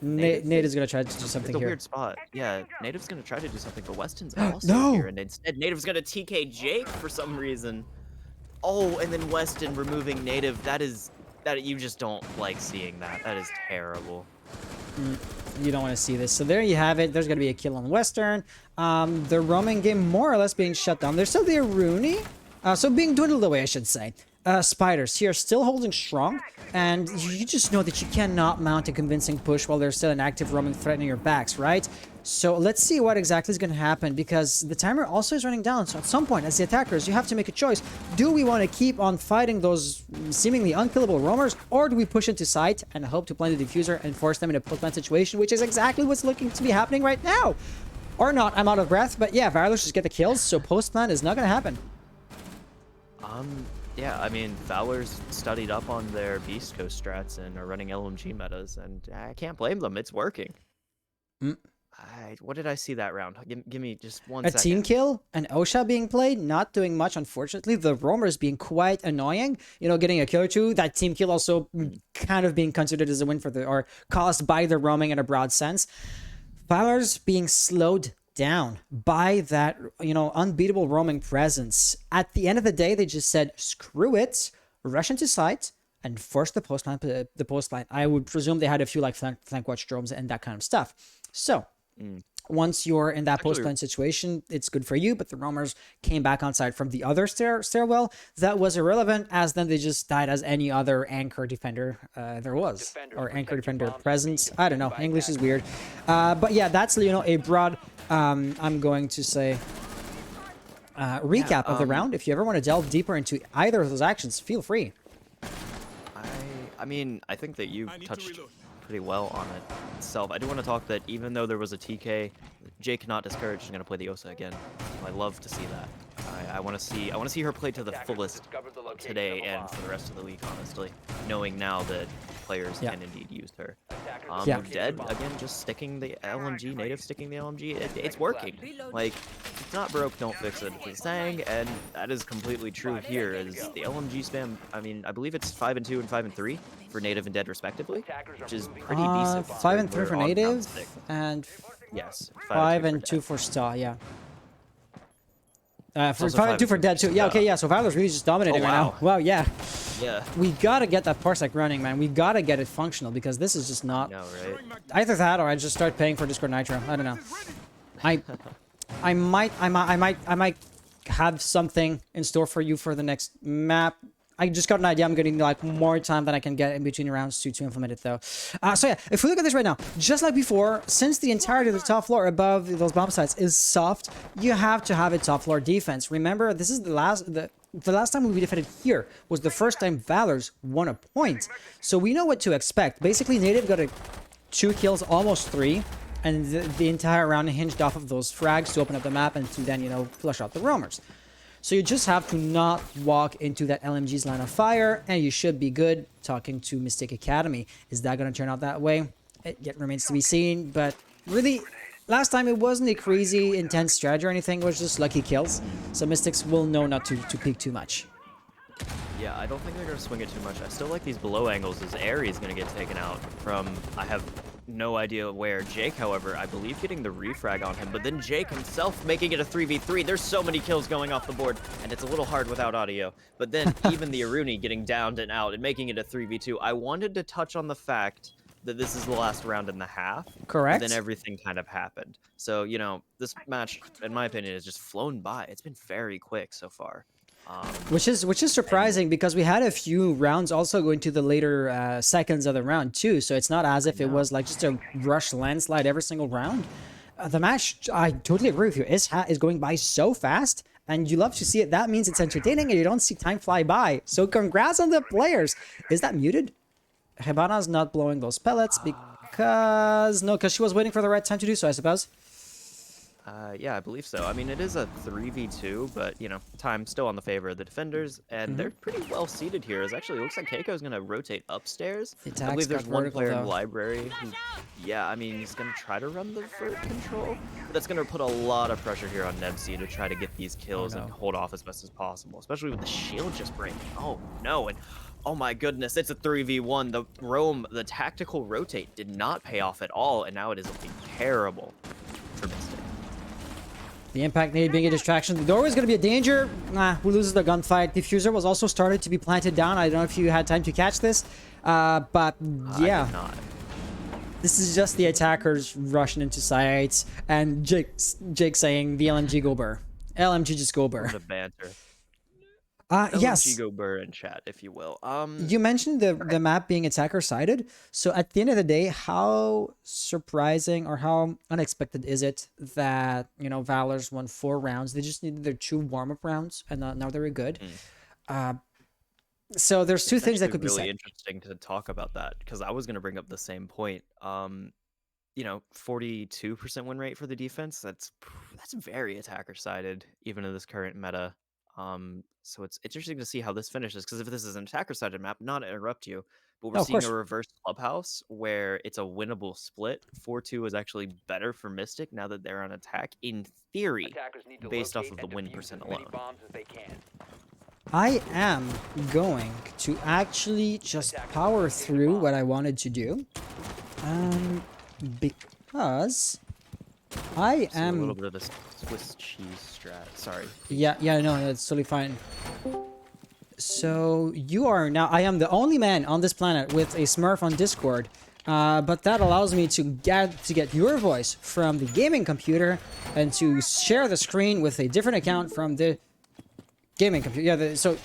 Native's going to try to do something it's a here. weird spot. Yeah, Native's going to try to do something, but Weston's also here, and instead Native's going to TK Jake for some reason. Oh, and then Weston removing Native. That you just don't like seeing that. That is terrible. You don't want to see this. So there you have it. There's going to be a kill on Western. The roaming game more or less being shut down. There's still the Aruni. So being dwindled away, I should say. Spiders here still holding strong. And you just know that you cannot mount a convincing push while there's still an active roaming threatening your backs, right? So let's see what exactly is going to happen, because the timer also is running down. So at some point, as the attackers, you have to make a choice. Do we want to keep on fighting those seemingly unkillable roamers, or do we push into sight and hope to plant the diffuser and force them in a post-plant situation, which is exactly what's looking to be happening right now? Or not, I'm out of breath, but yeah, Valors just get the kills, so post-plant is not going to happen. Yeah, I mean, Valor's studied up on their Beast Coast strats and are running LMG metas, and I can't blame them. It's working. What did I see that round? Give me just one second. A team kill, an Osha being played, not doing much, unfortunately. The roamers being quite annoying. You know, getting a kill or two. That team kill also kind of being considered as a win for or caused by the roaming in a broad sense. Valor's being slowed down by that, you know, unbeatable roaming presence. At the end of the day, they just said, screw it, rush into sight, and force the post line. I would presume they had a few like flank watch drones and that kind of stuff. So once you're in that post-plant situation, it's good for you, but the roamers came back on side from the other stairwell. That was irrelevant, as then they just died as any other anchor defender there was. Or anchor defender presence. I don't know. English is weird. But yeah, that's, you know, a broad, I'm going to say, recap of the round. If you ever want to delve deeper into either of those actions, feel free. I mean, I think that you touched pretty well on it itself. I do want to talk that even though there was a TK, Jake not discouraged is going to play the Osa again. I love to see that. I want to see her play to the fullest today and for the rest of the week, honestly, knowing now that players can indeed use her. Dead again, just sticking the LMG, native sticking the LMG. It's working. Like, if it's not broke, don't fix it. It's saying, and that is completely true here. Is the LMG spam? I mean, I believe it's 5 and 2 and 5 and 3 for native and dead respectively, which is pretty decent. 5 and 3 for native, and yes, 5 and 2 for star. Yeah. For 5 and 2 for dead too. Yeah, okay, yeah. So Valor's really just dominating right now. Wow, yeah. Yeah. We gotta get that parsec running, man. We gotta get it functional, because this is just not. No, right? Either that, or I just start paying for Discord Nitro. I don't know. I might have something in store for you for the next map. I just got an idea. I'm getting like more time than I can get in between rounds to implement it though. So yeah, if we look at this right now, just like before, since the entirety of the top floor above those bomb sites is soft, you have to have a top floor defense. Remember, this is the last time we defended here was the first time Valors won a point. So we know what to expect. Basically, Native got 2 kills, almost 3, and the entire round hinged off of those frags to open up the map and to then, you know, flush out the roamers. So you just have to not walk into that LMG's line of fire, and you should be good. Talking to Mystic Academy, is that going to turn out that way? It yet remains to be seen, but really, last time it wasn't a crazy intense strategy or anything, it was just lucky kills. So Mystics will know not to peek too much. Yeah, I don't think they're going to swing it too much. I still like these below angles as Aerie is going to get taken out from, I have no idea where. Jake, however, I believe getting the refrag on him, but then Jake himself making it a 3v3. There's so many kills going off the board, and it's a little hard without audio. But then even the Aruni getting downed and out and making it a 3v2. I wanted to touch on the fact that this is the last round and a half. Correct. And then everything kind of happened. So, you know, this match, in my opinion, has just flown by. It's been very quick so far. Which is surprising because we had a few rounds also going to the later seconds of the round too. So it's not as if it was like just a rush landslide every single round. The match, I totally agree with you, is going by so fast, and you love to see it. That means it's entertaining and you don't see time fly by. So congrats on the players. Is that muted? Hebana's not blowing those pellets because she was waiting for the right time to do so, I suppose. Yeah, I believe so. I mean, it is a 3v2, but, you know, time still on the favor of the defenders, and they're pretty well seated here. It actually looks like Keiko's going to rotate upstairs. I believe there's one player in library who, yeah, I mean, he's going to try to run the vert control, but that's going to put a lot of pressure here on Nebsy to try to get these kills and hold off as best as possible, especially with the shield just breaking. Oh, no, and oh my goodness, it's a 3v1. The roam, the tactical rotate did not pay off at all, and now it is looking terrible for Mystic. The impact nade being a distraction. The doorway is going to be a danger. Who loses the gunfight? Diffuser was also started to be planted down. I don't know if you had time to catch this. But yeah. I did not. This is just the attackers rushing into sites and Jake saying the LMG go burr. LMG just go burr. The banter. Yes. LMG go burr in chat, if you will. You mentioned the map being attacker-sided. So at the end of the day, how surprising or how unexpected is it that, you know, Valors won 4 rounds? They just needed their 2 warm-up rounds, and now they're good. So there's 2 things that could be said. It's really interesting to talk about that, because I was going to bring up the same point. You know, 42% win rate for the defense. That's very attacker-sided, even in this current meta. So it's interesting to see how this finishes, because if this is an attacker-sided map, not to interrupt you, but we're seeing a reverse clubhouse where it's a winnable split. 4-2 is actually better for Mystic now that they're on attack, in theory, based off of the win percent alone. I am going to actually just power through what I wanted to do, because I am a little bit of the Swiss cheese strat. Sorry. Yeah, no, that's totally fine. So you are now. I am the only man on this planet with a Smurf on Discord, but that allows me to get your voice from the gaming computer and to share the screen with a different account from the gaming computer. Yeah, so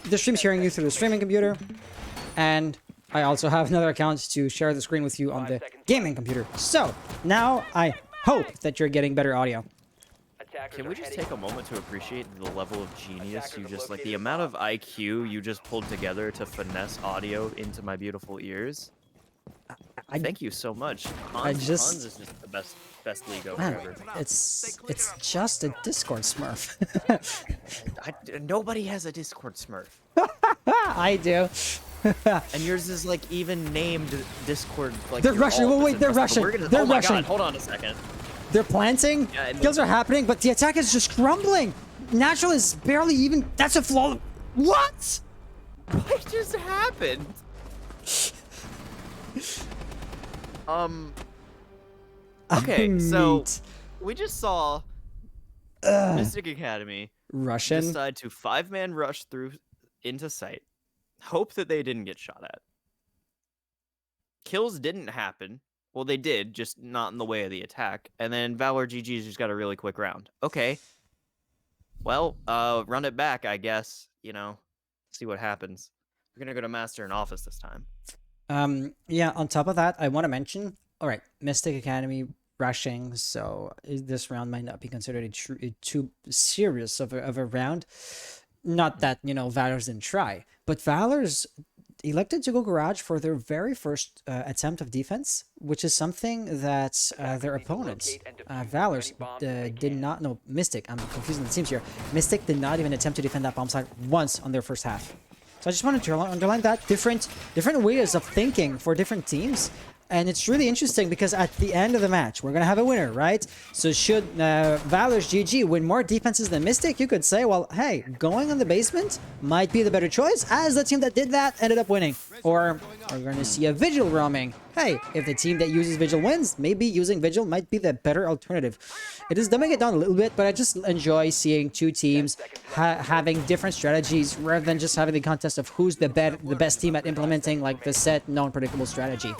the stream's sharing you through the streaming computer, and I also have another account to share the screen with you on the gaming computer. So now I hope that you're getting better audio. Can we just take a moment to appreciate the level of genius you just, like, the amount of IQ you just pulled together to finesse audio into my beautiful ears? Thank you so much. Hans is just the best league ever. It's just a Discord Smurf. Nobody has a Discord Smurf. I do. And yours is like even named Discord. Like, they're rushing. Oh, wait, they're rushing. They're rushing. God, hold on a second. They're planting. Yeah, kills are happening, but the attack is just crumbling. Natural is barely even. That's a flaw. What? What just happened? Okay, so we just saw Mystic Academy Russian decide to 5-man rush through into site. Hope that they didn't get shot at. Kills didn't happen. Well, they did, just not in the way of the attack. And then ValorsGG just got a really quick round. Okay. Well, run it back, I guess. You know, See what happens. We're gonna go to Master in Office this time. Yeah, on top of that, I want to mention, all right, Mystic Academy rushing, so this round might not be considered a too serious of a round. Not that, Valors didn't try, but Valors elected to go garage for their very first attempt of defense, which is something that their opponents, Valors, did not, no, Mystic, I'm confusing the teams here. Mystic did not even attempt to defend that bomb site once on their first half. So I just wanted to underline that different ways of thinking for different teams. And it's really interesting because at the end of the match, we're going to have a winner, right? So should ValorsGG win more defenses than Mystic, you could say, well, hey, going on the basement might be the better choice, as the team that did that ended up winning. Or we're going to see a Vigil roaming. Hey, if the team that uses Vigil wins, maybe using Vigil might be the better alternative. It is dumbing it down a little bit, but I just enjoy seeing two teams having different strategies rather than just having the contest of who's the best team at implementing like the set non-predictable strategy.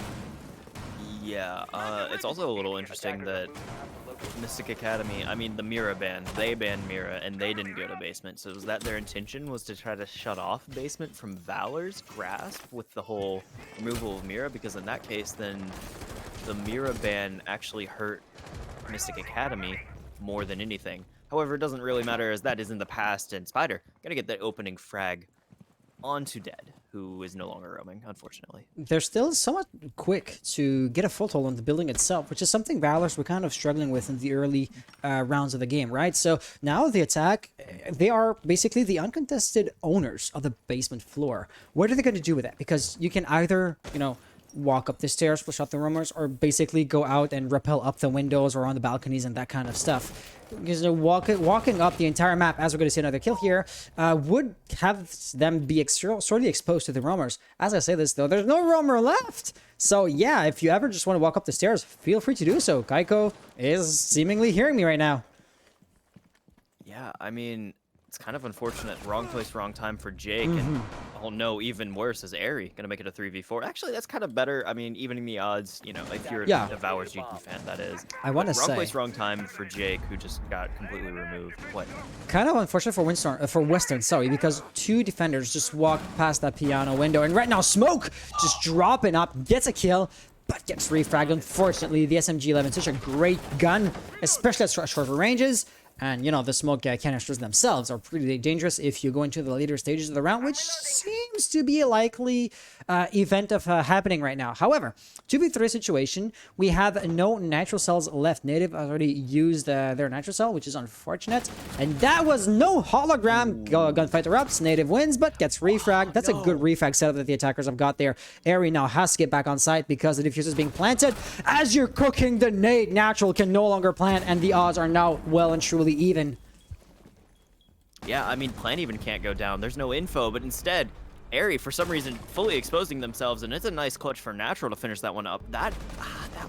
Yeah, it's also a little interesting that Mystic Academy, I mean, the Mira ban, they banned Mira, and they didn't go to basement. So was that their intention, was to try to shut off basement from Valor's grasp with the whole removal of Mira? Because in that case, then the Mira ban actually hurt Mystic Academy more than anything. However, it doesn't really matter, as that is in the past, and Spider gonna get that opening frag onto Dead, who is no longer roaming, unfortunately. They're still somewhat quick to get a foothold on the building itself, which is something Valors were kind of struggling with in the early rounds of the game, right? So now the attack, they are basically the uncontested owners of the basement floor. What are they going to do with that? Because you can either, walk up the stairs, push out the roamers, or basically go out and rappel up the windows or on the balconies and that kind of stuff. Because walking up the entire map, as we're going to see another kill here, would have them be sorely exposed to the roamers. As I say this, though, there's no roamer left. So yeah, if you ever just want to walk up the stairs, feel free to do so. Kaiko is seemingly hearing me right now. Yeah, I mean, it's kind of unfortunate. Wrong place, wrong time for Jake. And oh no, even worse is Airy gonna make it a 3v4. Actually, that's kind of better. I mean, evening the odds, if you're a ValorsGG fan, that is. I want to say wrong place, wrong time for Jake, who just got completely removed. What? Kind of unfortunate for Western, sorry, because two defenders just walked past that piano window, and right now Smoke just dropping up, gets a kill, but gets refragged. Unfortunately, the SMG-11, such a great gun, especially at shorter ranges. And, the smoke canisters themselves are pretty dangerous if you go into the later stages of the round, which seems to be a likely event of happening right now. However, 2v3 situation, we have no natural cells left. Native already used their natural cell, which is unfortunate. And that was no hologram. Gunfight erupts. Native wins, but gets refragged. That's a good refrag setup that the attackers have got there. Airy now has to get back on site because the diffuser is being planted. As you're cooking the nade, natural can no longer plant, and the odds are now well and truly even. Yeah, I mean, Plant even can't go down. There's no info, but instead, Airy, for some reason, fully exposing themselves, and it's a nice clutch for Natural to finish that one up. That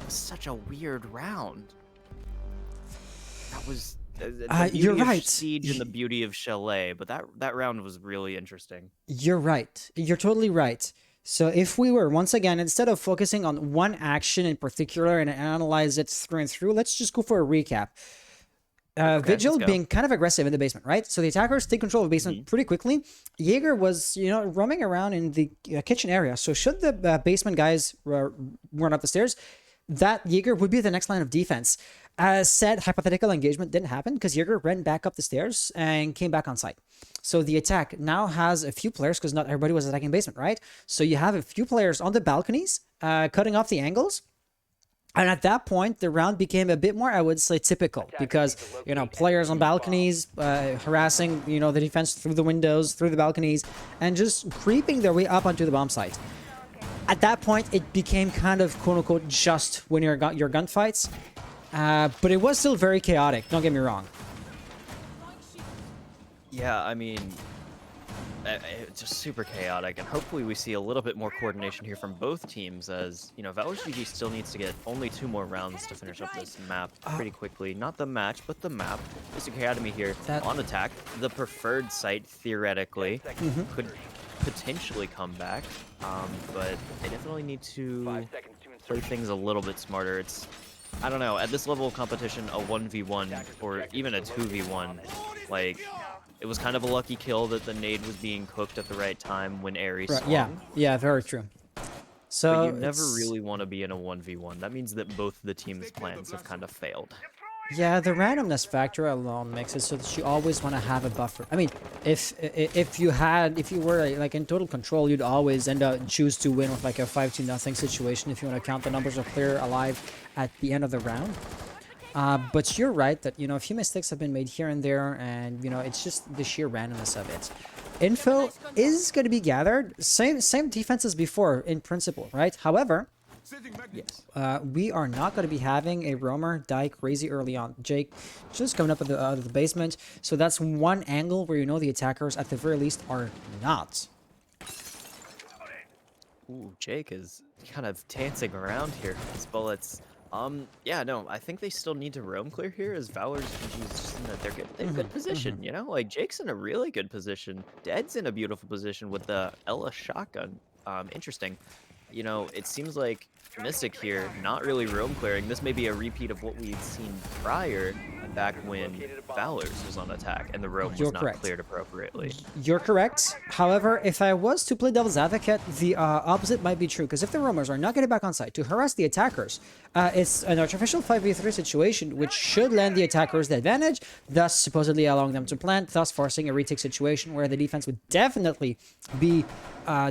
was such a weird round. That was you're right. Siege and the beauty of Chalet, but that round was really interesting. You're right. You're totally right. So if we were, once again, instead of focusing on one action in particular and analyze it through and through, let's just go for a recap. Okay, Vigil being kind of aggressive in the basement, right? So the attackers take control of the basement pretty quickly. Jaeger was, roaming around in the kitchen area. So should the basement guys run up the stairs, that Jaeger would be the next line of defense. As said, hypothetical engagement didn't happen because Jaeger ran back up the stairs and came back on site. So the attack now has a few players, because not everybody was attacking basement, right? So you have a few players on the balconies, cutting off the angles. And at that point, the round became a bit more, I would say, typical, because, players on balconies, harassing, the defense through the windows, through the balconies, and just creeping their way up onto the bomb site. At that point, it became kind of, quote-unquote, just when your gunfights. But it was still very chaotic, don't get me wrong. Yeah, I mean, it's just super chaotic, and hopefully we see a little bit more coordination here from both teams, as, ValorsGG still needs to get only 2 more rounds to finish up this map pretty quickly. Not the match, but the map. Mystic Academy here on attack. The preferred site, theoretically, could potentially come back, but they definitely need to play things a little bit smarter. I don't know, at this level of competition, a 1v1 or even a 2v1, like, It was kind of a lucky kill that the nade was being cooked at the right time when Aerie Right. Yeah. swung. Yeah. Very true. But So you never it's really want to be in a 1v1. That means that both the team's plans have kind of failed. yeah, the randomness factor alone makes it so that you always want to have a buffer. I mean, if you were like in total control, you'd always end up choose to win with like a 5-0 situation if you want to count the numbers of player alive at the end of the round. But you're right that, you know, a few mistakes have been made here and there, and, you know, it's just the sheer randomness of it. Info is going to be gathered. Same defense as before, in principle, right? However, Yes. we are not going to be having a roamer die crazy early on. Jake just coming up out of the basement. So that's one angle where you know the attackers, at the very least, are not. Ooh, Jake is kind of dancing around here with his bullets. Yeah, no, I think they still need to roam clear here as ValorsGG is just in that they're in good position, you know? Like, Jake's in a really good position. Dead's in a beautiful position with the Ella shotgun. Interesting. You know, it seems like Mystic here, not really roam clearing. This may be a repeat of what we'd seen prior, back when Valors was on attack and the roam was You're not correct. cleared appropriately. You're correct. However, if I was to play devil's advocate, the opposite might be true. Because if the roamers are not getting back on site to harass the attackers, it's an artificial 5v3 situation, which should land the attackers the advantage, thus supposedly allowing them to plant, thus forcing a retake situation where the defense would definitely be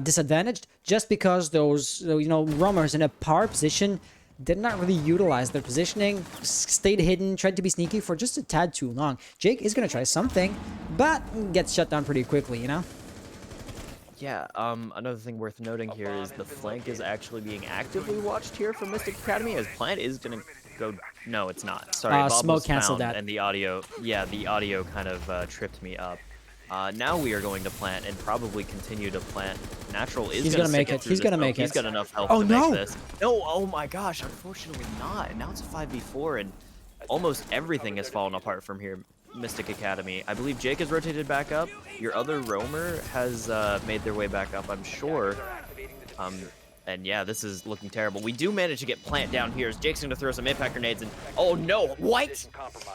disadvantaged, just because those, you know, roamers in a power position did not really utilize their positioning, stayed hidden, tried to be sneaky for just a tad too long. Jake is going to try something, but gets shut down pretty quickly, you know? Yeah, another thing worth noting here is the flank is actually being actively watched here from Mystic Academy, as Plant is gonna go... No, it's not. Sorry, Bob Smoke was canceled found, that. and the audio... Yeah, the audio kind of tripped me up. Now we are going to Plant and probably continue to Plant. Natural is He's gonna gonna make it. He's gonna make it. He's got enough health Oh, to no! make this. No, oh my gosh, unfortunately not. And now it's a 5v4, and almost everything has fallen apart from here. Mystic Academy. I believe Jake has rotated back up. Your other roamer has made their way back up, I'm sure. And yeah, this is looking terrible. We do manage to get Plant down here as Jake's going to throw some impact grenades and... Oh no, what?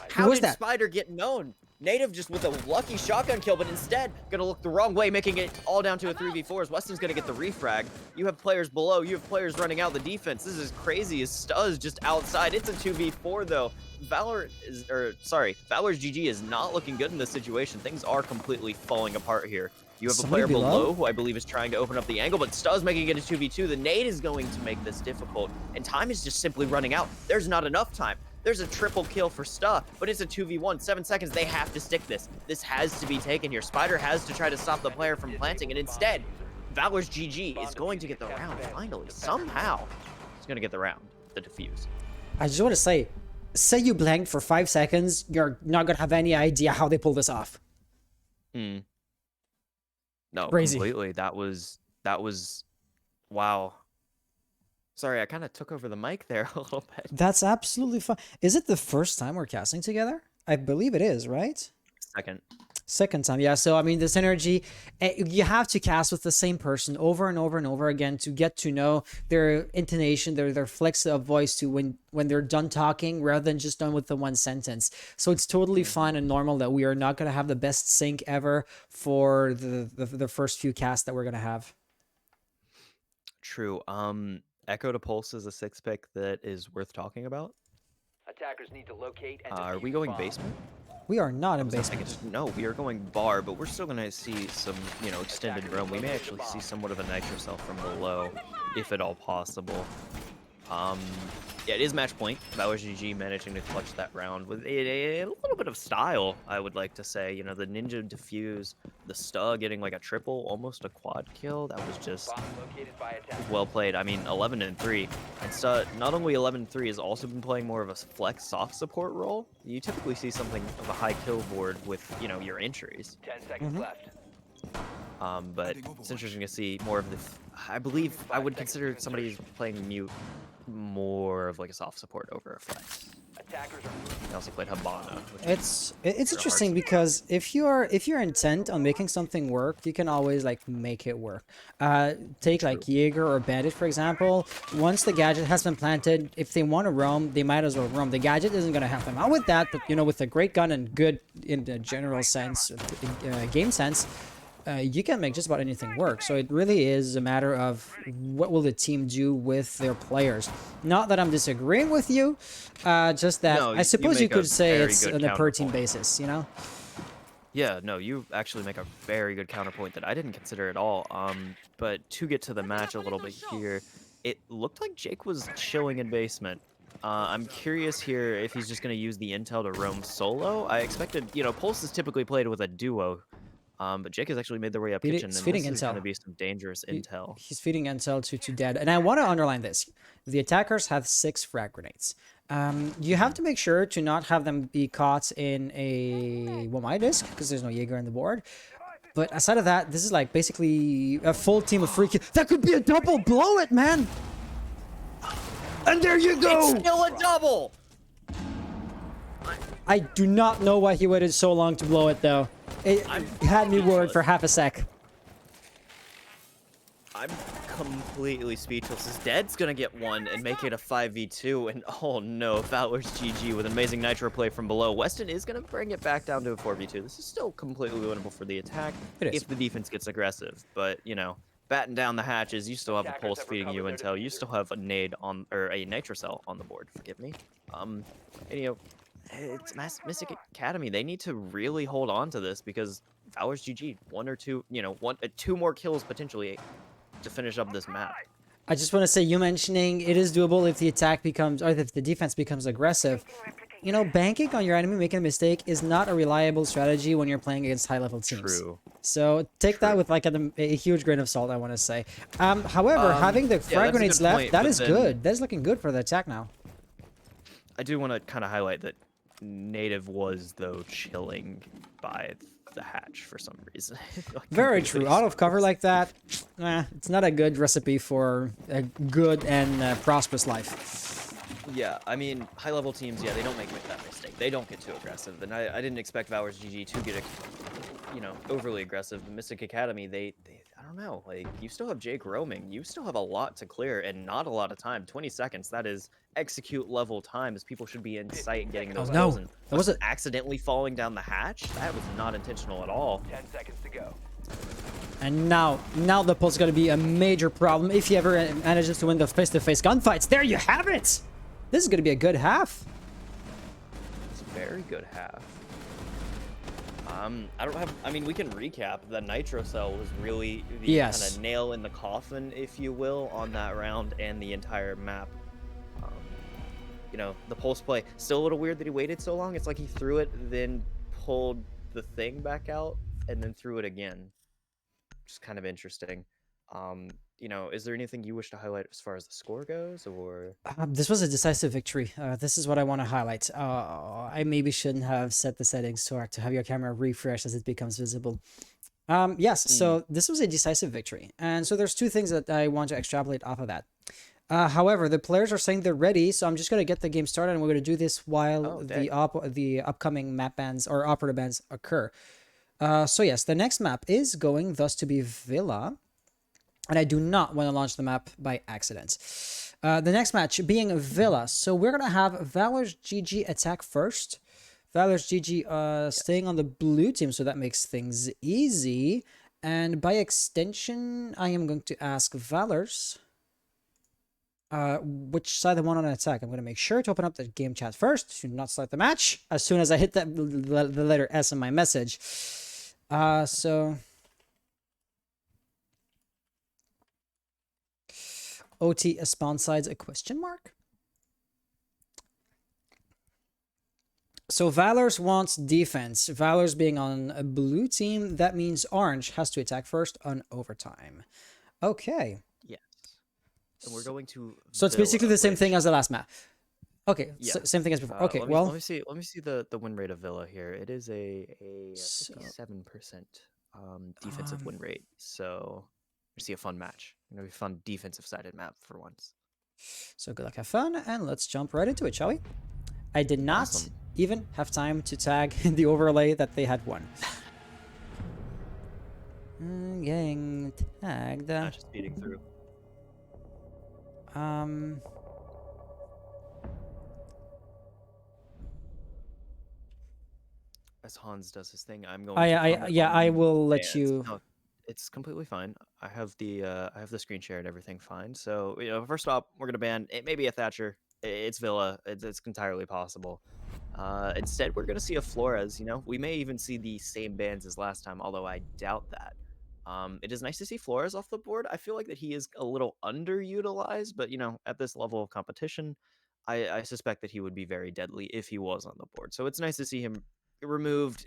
How was did that? Spider get known? Native just with a lucky shotgun kill, but instead going to look the wrong way, making it all down to a 3v4 as Weston's going to get the refrag. You have players below, you have players running out the defense. This is crazy as Stuz just outside. It's a 2v4 though. ValorsGG is not looking good in this situation. Things are completely falling apart here. You have a player below who I believe is trying to open up the angle, but Stuz making it a 2v2. The nade is going to make this difficult, and time is just simply running out. There's not enough time. There's a triple kill for Stu, but it's a 2v1. 7 seconds, they have to stick this. This has to be taken here. Spider has to try to stop the player from planting, and instead, ValorsGG is going to get the round finally. Somehow, he's going to get the round, the defuse. I just want to say you blanked for 5 seconds, you're not going to have any idea how they pull this off. No, Crazy. completely. That was, wow. Sorry, I kind of took over the mic there a little bit. That's absolutely fine. Is it the first time we're casting together? I believe it is, right? Second time, yeah. So, I mean, this energy, you have to cast with the same person over and over and over again to get to know their intonation, their flex of voice to when they're done talking rather than just done with the one sentence. So it's totally fine and normal that we are not going to have the best sync ever for the first few casts that we're going to have. True. Echo to Pulse is a 6 pick that is worth talking about. Attackers need to locate and Are we going basement? We are not in basement. No, we are going bar, but we're still going to see some, you know, extended roam. We may actually see somewhat of a nitro cell from below, if at all possible. Yeah, it is match point. ValorsGG managing to clutch that round with a little bit of style, I would like to say. You know, the ninja defuse, the Stu getting like a triple, almost a quad kill. That was just well played. I mean, 11-3. And Stu, not only 11-3, has also been playing more of a flex soft support role. You typically see something of a high kill board with, you know, your entries. 10 seconds left. But it's interesting to see more of the... I believe I would consider somebody who's playing mute more of like a soft support over a flex. Attackers are moving. He also played Habana. Which It's are hard interesting to- because if you're intent on making something work, you can always like make it work. Take like Jaeger or Bandit for example. Once the gadget has been planted, if they want to roam, they might as well roam. The gadget isn't gonna help them out with that, but you know, with a great gun and good in the general sense, game sense, you can make just about anything work. So it really is a matter of what will the team do with their players. Not that I'm disagreeing with you, just that No, I suppose you make a could say very it's good on a per team counterpoint. basis, you know? Yeah, no, you actually make a very good counterpoint that I didn't consider at all. But to get to the match a little bit here, it looked like Jake was chilling in basement. I'm curious here if he's just going to use the intel to roam solo. I expected, Pulse is typically played with a duo, but Jake has actually made their way up kitchen, He's and feeding this is going intel. to be some dangerous intel. He's feeding intel to dead. And I want to underline this. The attackers have 6 frag grenades. You have to make sure to not have them be caught in a Womai disc, because there's no Jaeger on the board. But aside of that, this is like basically a full team of free kills. That could be a double! Blow it, man! And there you go! It's still a double! I do not know why he waited so long to blow it, though. It had me worried for half a sec. I'm completely speechless. His Dead's gonna get one and make it a 5v2, and oh no, ValorsGG with an amazing Nitro play from below. Weston is gonna bring it back down to a 4v2. This is still completely winnable for the attack It is. if the defense gets aggressive, but batten down the hatches, you still have a Pulse feeding you intel, you still have a nade on, or a Nitro Cell on the board, forgive me. And it's Mystic Academy. They need to really hold on to this because ValorsGG, one or two, two more kills potentially to finish up this map. I just want to say, you mentioning it is doable if the attack becomes, or if the defense becomes aggressive. You know, banking on your enemy making a mistake is not a reliable strategy when you're playing against high-level teams. True. So take that with like a huge grain of salt, I want to say. However, having the frag grenades left, point, that but is then- good. That is looking good for the attack now. I do want to kind of highlight that Native was, though, chilling by the hatch for some reason. Like, Very completely true. Out of cover like that, it's not a good recipe for a good and prosperous life. Yeah, I mean, high-level teams, they don't make that mistake. They don't get too aggressive, and I didn't expect ValorsGG to get, overly aggressive. The Mystic Academy, they I don't know, like, you still have Jake roaming. You still have a lot to clear, and not a lot of time. 20 seconds, that is execute-level time, as people should be in sight and getting those no. kills. And That was accidentally falling down the hatch? That was not intentional at all. 10 seconds to go. And now the Pulse is going to be a major problem if he ever manages to win the face-to-face gunfights. There you have it! This is going to be a good half. It's a very good half. I mean, we can recap. The Nitro Cell was really the kind of nail in the coffin, if you will, on that round and the entire map. The Pulse play, still a little weird that he waited so long. It's like he threw it, then pulled the thing back out, and then threw it again. Which is kind of interesting. Is there anything you wish to highlight as far as the score goes, or? This was a decisive victory. This is what I want to highlight. I maybe shouldn't have set the settings to have your camera refresh as it becomes visible. Yes, so this was a decisive victory. And so there's two things that I want to extrapolate off of that. However, the players are saying they're ready, so I'm just going to get the game started, and we're going to do this while the upcoming map bans or operative bans occur. So yes, the next map is going thus to be Villa. And I do not want to launch the map by accident. The next match being Villa. So we're going to have ValorsGG attack first. ValorsGG staying on the blue team, so that makes things easy. And by extension, I am going to ask Valors which side they want on an attack. I'm going to make sure to open up the game chat first to not start the match as soon as I hit the letter S in my message. So... OT spawn sides a question mark? So Valors wants defense. Valors being on a blue team, that means Orange has to attack first on overtime. Okay. Yes. And we're going to So it's basically the same thing as the last map. Okay, yeah. so same thing as before. Okay, let me see the win rate of Villa here. It is a 57% defensive win rate. So we see a fun match. Gonna be a fun defensive sided map for once. So good luck, have fun, and let's jump right into it, shall we? I did not Awesome. even have time to tag in the overlay that they had won. Getting tagged. Not just speeding through. Um. As Hans does his thing, I'm going to I comment yeah, on I the will let bans. you. No, it's completely fine. I have the screen share and everything fine. So first off, we're gonna ban. It may be a Thatcher. It's Villa. It's entirely possible. Instead, we're gonna see a Flores. We may even see the same bans as last time, although I doubt that. It is nice to see Flores off the board. I feel like that he is a little underutilized, but at this level of competition, I suspect that he would be very deadly if he was on the board. So it's nice to see him removed.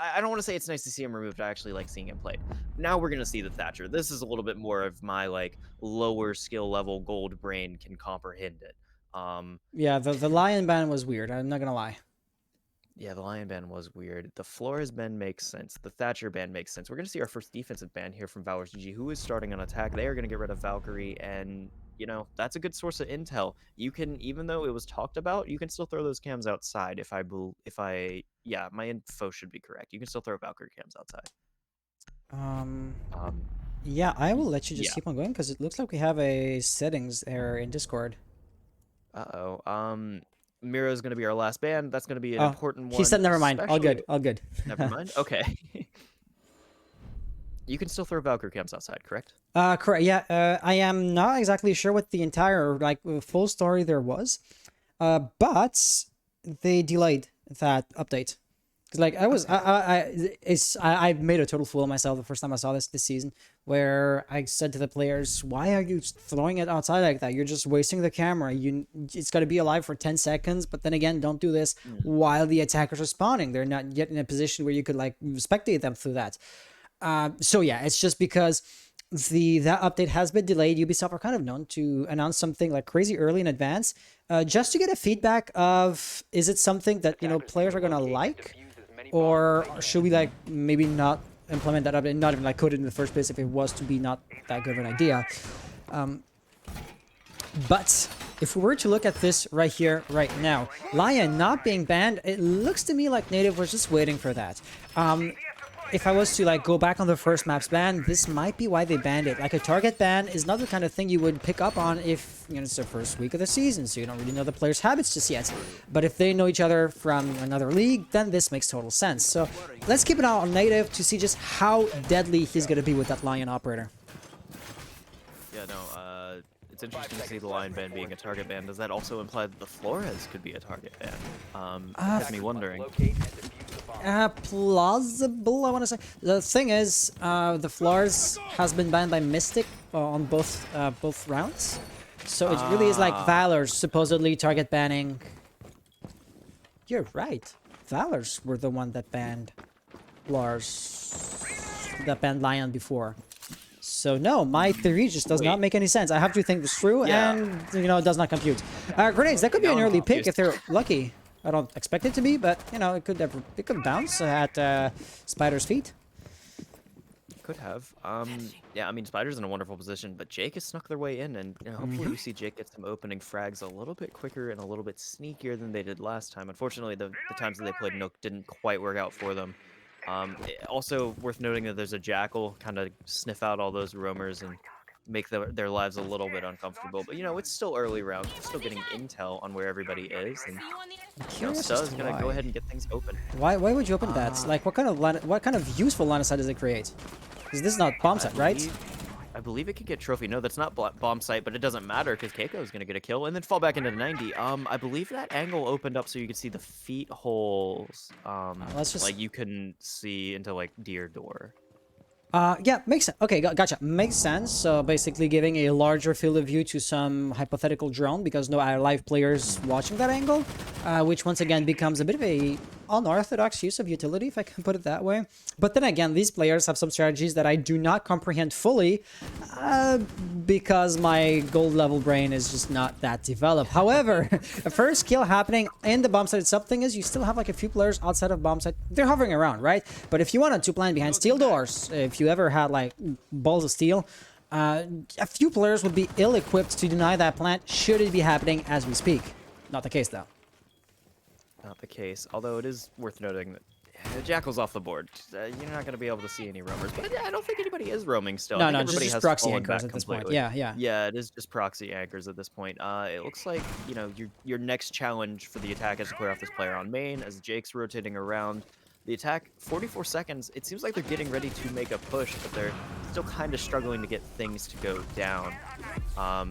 I don't want to say it's nice to see him removed. I actually like seeing him played. Now we're gonna see the Thatcher. This is a little bit more of my like lower skill level gold brain can comprehend it. Yeah, the lion ban was weird. I'm not gonna lie. Yeah, the Lion ban was weird. The Flores ban makes sense. The Thatcher ban makes sense. We're going to see our first defensive ban here from ValorsGG, who is starting an attack. They are going to get rid of Valkyrie, and, that's a good source of intel. You can, even though it was talked about, you can still throw those cams outside yeah, my info should be correct. You can still throw Valkyrie cams outside. Um. Um, Yeah, I will let you just yeah. keep on going because it looks like we have a settings error in Discord. Uh-oh. Miro's going to be our last ban. That's going to be an Oh, important one. he said never mind. All good. especially- All good. Never mind. Okay. You can still throw Valkyrie cams outside, correct? Correct. Yeah. I am not exactly sure what the entire full story there was. But they delayed that update. Cause like I made a total fool of myself the first time I saw this season, where I said to the players, "Why are you throwing it outside like that? You're just wasting the camera. It's got to be alive for 10 seconds. But then again, don't do this while the attackers are spawning. They're not yet in a position where you could like spectate them through that. So yeah, it's just because that update has been delayed. Ubisoft are kind of known to announce something like crazy early in advance, just to get a feedback of is it something that players are gonna like, or should we like maybe not implement that update, not even like code it in the first place if it was to be not that good of an idea. But if we were to look at this right here, right now, Lion not being banned, it looks to me like Native was just waiting for that. If I was to like go back on the first map's ban, this might be why they banned it. Like a target ban is not the kind of thing you would pick up on if it's the first week of the season, so you don't really know the players' habits just yet. But if they know each other from another league, then this makes total sense. So let's keep an eye on Native to see just how deadly he's going to be with that Lion operator. Yeah, no, it's interesting to see the Lion ban being a target ban. Does that also imply that the Flores could be a target ban? It has me wondering. Locate and defuse the bomb. Plausible, I want to say. The thing is, the Flores has been banned by Mystic on both rounds. So it really is like Valor's supposedly target banning. You're right. Valor's were the one that banned Lion before. So no, my theory just does not make any sense. I have to think this through, and it does not compute. Grenades, that could be an early pick if they're lucky. I don't expect it to be, but it could bounce at Spider's feet. Could have. Yeah, I mean, Spider's in a wonderful position, but Jake has snuck their way in, and hopefully we see Jake get some opening frags a little bit quicker and a little bit sneakier than they did last time. Unfortunately, the times that they played Nook didn't quite work out for them. Also worth noting that there's a Jackal, kind of sniff out all those roamers and make their lives a little bit uncomfortable. But it's still early rounds. We're still getting intel on where everybody is, and Stu's gonna go ahead and get things open. Why would you open that? Like, what kind of useful line of sight does it create? Because this is not bomb set, right? I believe it can get trophy. No, that's not bomb sight, but it doesn't matter because Keiko is gonna get a kill and then fall back into 90. I believe that angle opened up so you could see the feet holes. Let's just like you couldn't see into like deer door. Yeah, makes sense. Okay, gotcha. Makes sense. So basically giving a larger field of view to some hypothetical drone because no live players watching that angle, which once again becomes a bit of a unorthodox use of utility, if I can put it that way. But then again, these players have some strategies that I do not comprehend fully because my gold level brain is just not that developed. However, a first kill happening in the bomb site itself, thing is you still have like a few players outside of bomb site. They're hovering around, right? But if you wanted to plan behind steel doors, if you ever had like balls of steel, a few players would be ill-equipped to deny that plant should it be happening as we speak. Not the case though. not the case. Although it is worth noting that Jackal's off the board. You're not going to be able to see any roamers. But I don't think anybody is roaming still. I No, think no, everybody just has proxy fallen anchors back at this point. completely. Yeah, yeah. Yeah, it is just proxy anchors at this point. It looks like, you know, your next challenge for the attack is to clear off this player on main as Jake's rotating around. The attack, 44 seconds. It seems like they're getting ready to make a push, but they're still kind of struggling to get things to go down.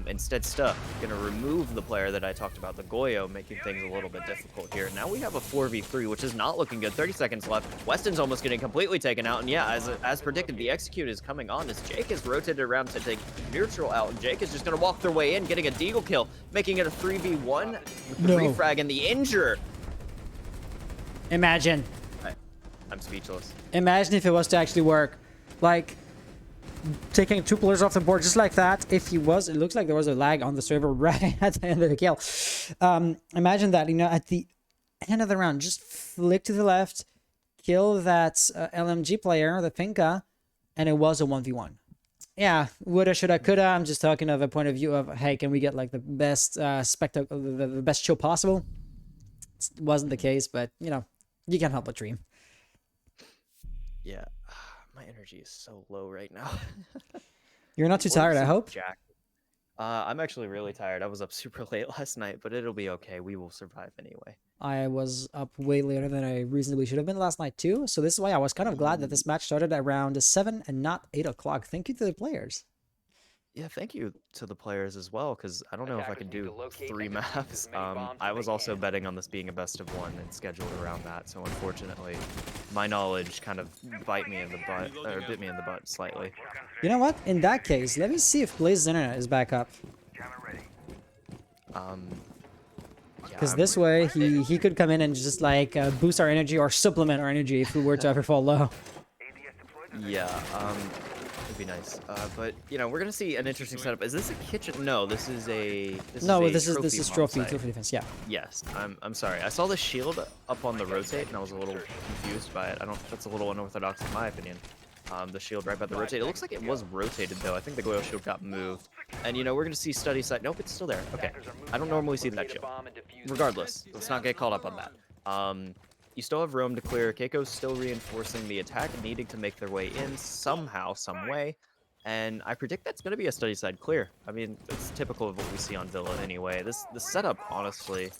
Instead, Stuff gonna remove the player that I talked about, the Goyo, making things a little bit difficult here. Now we have a 4v3, which is not looking good. 30 seconds left. Weston's almost getting completely taken out, and yeah, as predicted, the execute is coming on as Jake is rotated around to take neutral out, and Jake is just gonna walk their way in, getting a deagle kill, making it a 3v1 with the refrag and the injure. Imagine. I'm speechless. Imagine if it was to actually work. Like, taking 2 players off the board just like that. If he was, it looks like there was a lag on the server right at the end of the kill. Imagine that, you know, at the end of the round, just flick to the left, kill that LMG player, the Finka, and it was a 1v1. Yeah, woulda, shoulda, coulda. I'm just talking of a point of view of, hey, can we get like the best spectacle, the best show possible? It wasn't the case, but you know, you can't help but dream. Yeah, my energy is so low right now. You're not too tired, I hope? Jack. I'm actually really tired. I was up super late last night, but it'll be okay. We will survive anyway. I was up way later than I reasonably should have been last night too, so this is why I was kind of glad that this match started around 7 and not 8 o'clock. Thank you to the players. Yeah, thank you to the players as well, because I don't know if I can do 3 maps. I was also betting on this being a best of 1 and scheduled around that, so unfortunately, my knowledge kind of bit me in the butt slightly. You know what? In that case, let me see if Blaze's internet is back up. Because this way, he could come in and just like boost our energy or supplement our energy if we were to ever fall low. Yeah, it'd be nice. But you know, we're gonna see an interesting setup. Is this a kitchen? No, this is a. This is trophy defense. Yeah. Yes, I'm sorry. I saw the shield up on the rotate, and I was a little confused by it. That's a little unorthodox in my opinion. The shield right by the rotate. It looks like it was rotated though. I think the Goyo shield got moved. And you know, we're gonna see study side. Nope, it's still there. Okay. I don't normally see that shield. Regardless, let's not get caught up on that. You still have roam to clear. Keiko's still reinforcing the attack, needing to make their way in somehow, some way. And I predict that's going to be a study side clear. I mean, it's typical of what we see on Villa anyway. The setup, honestly,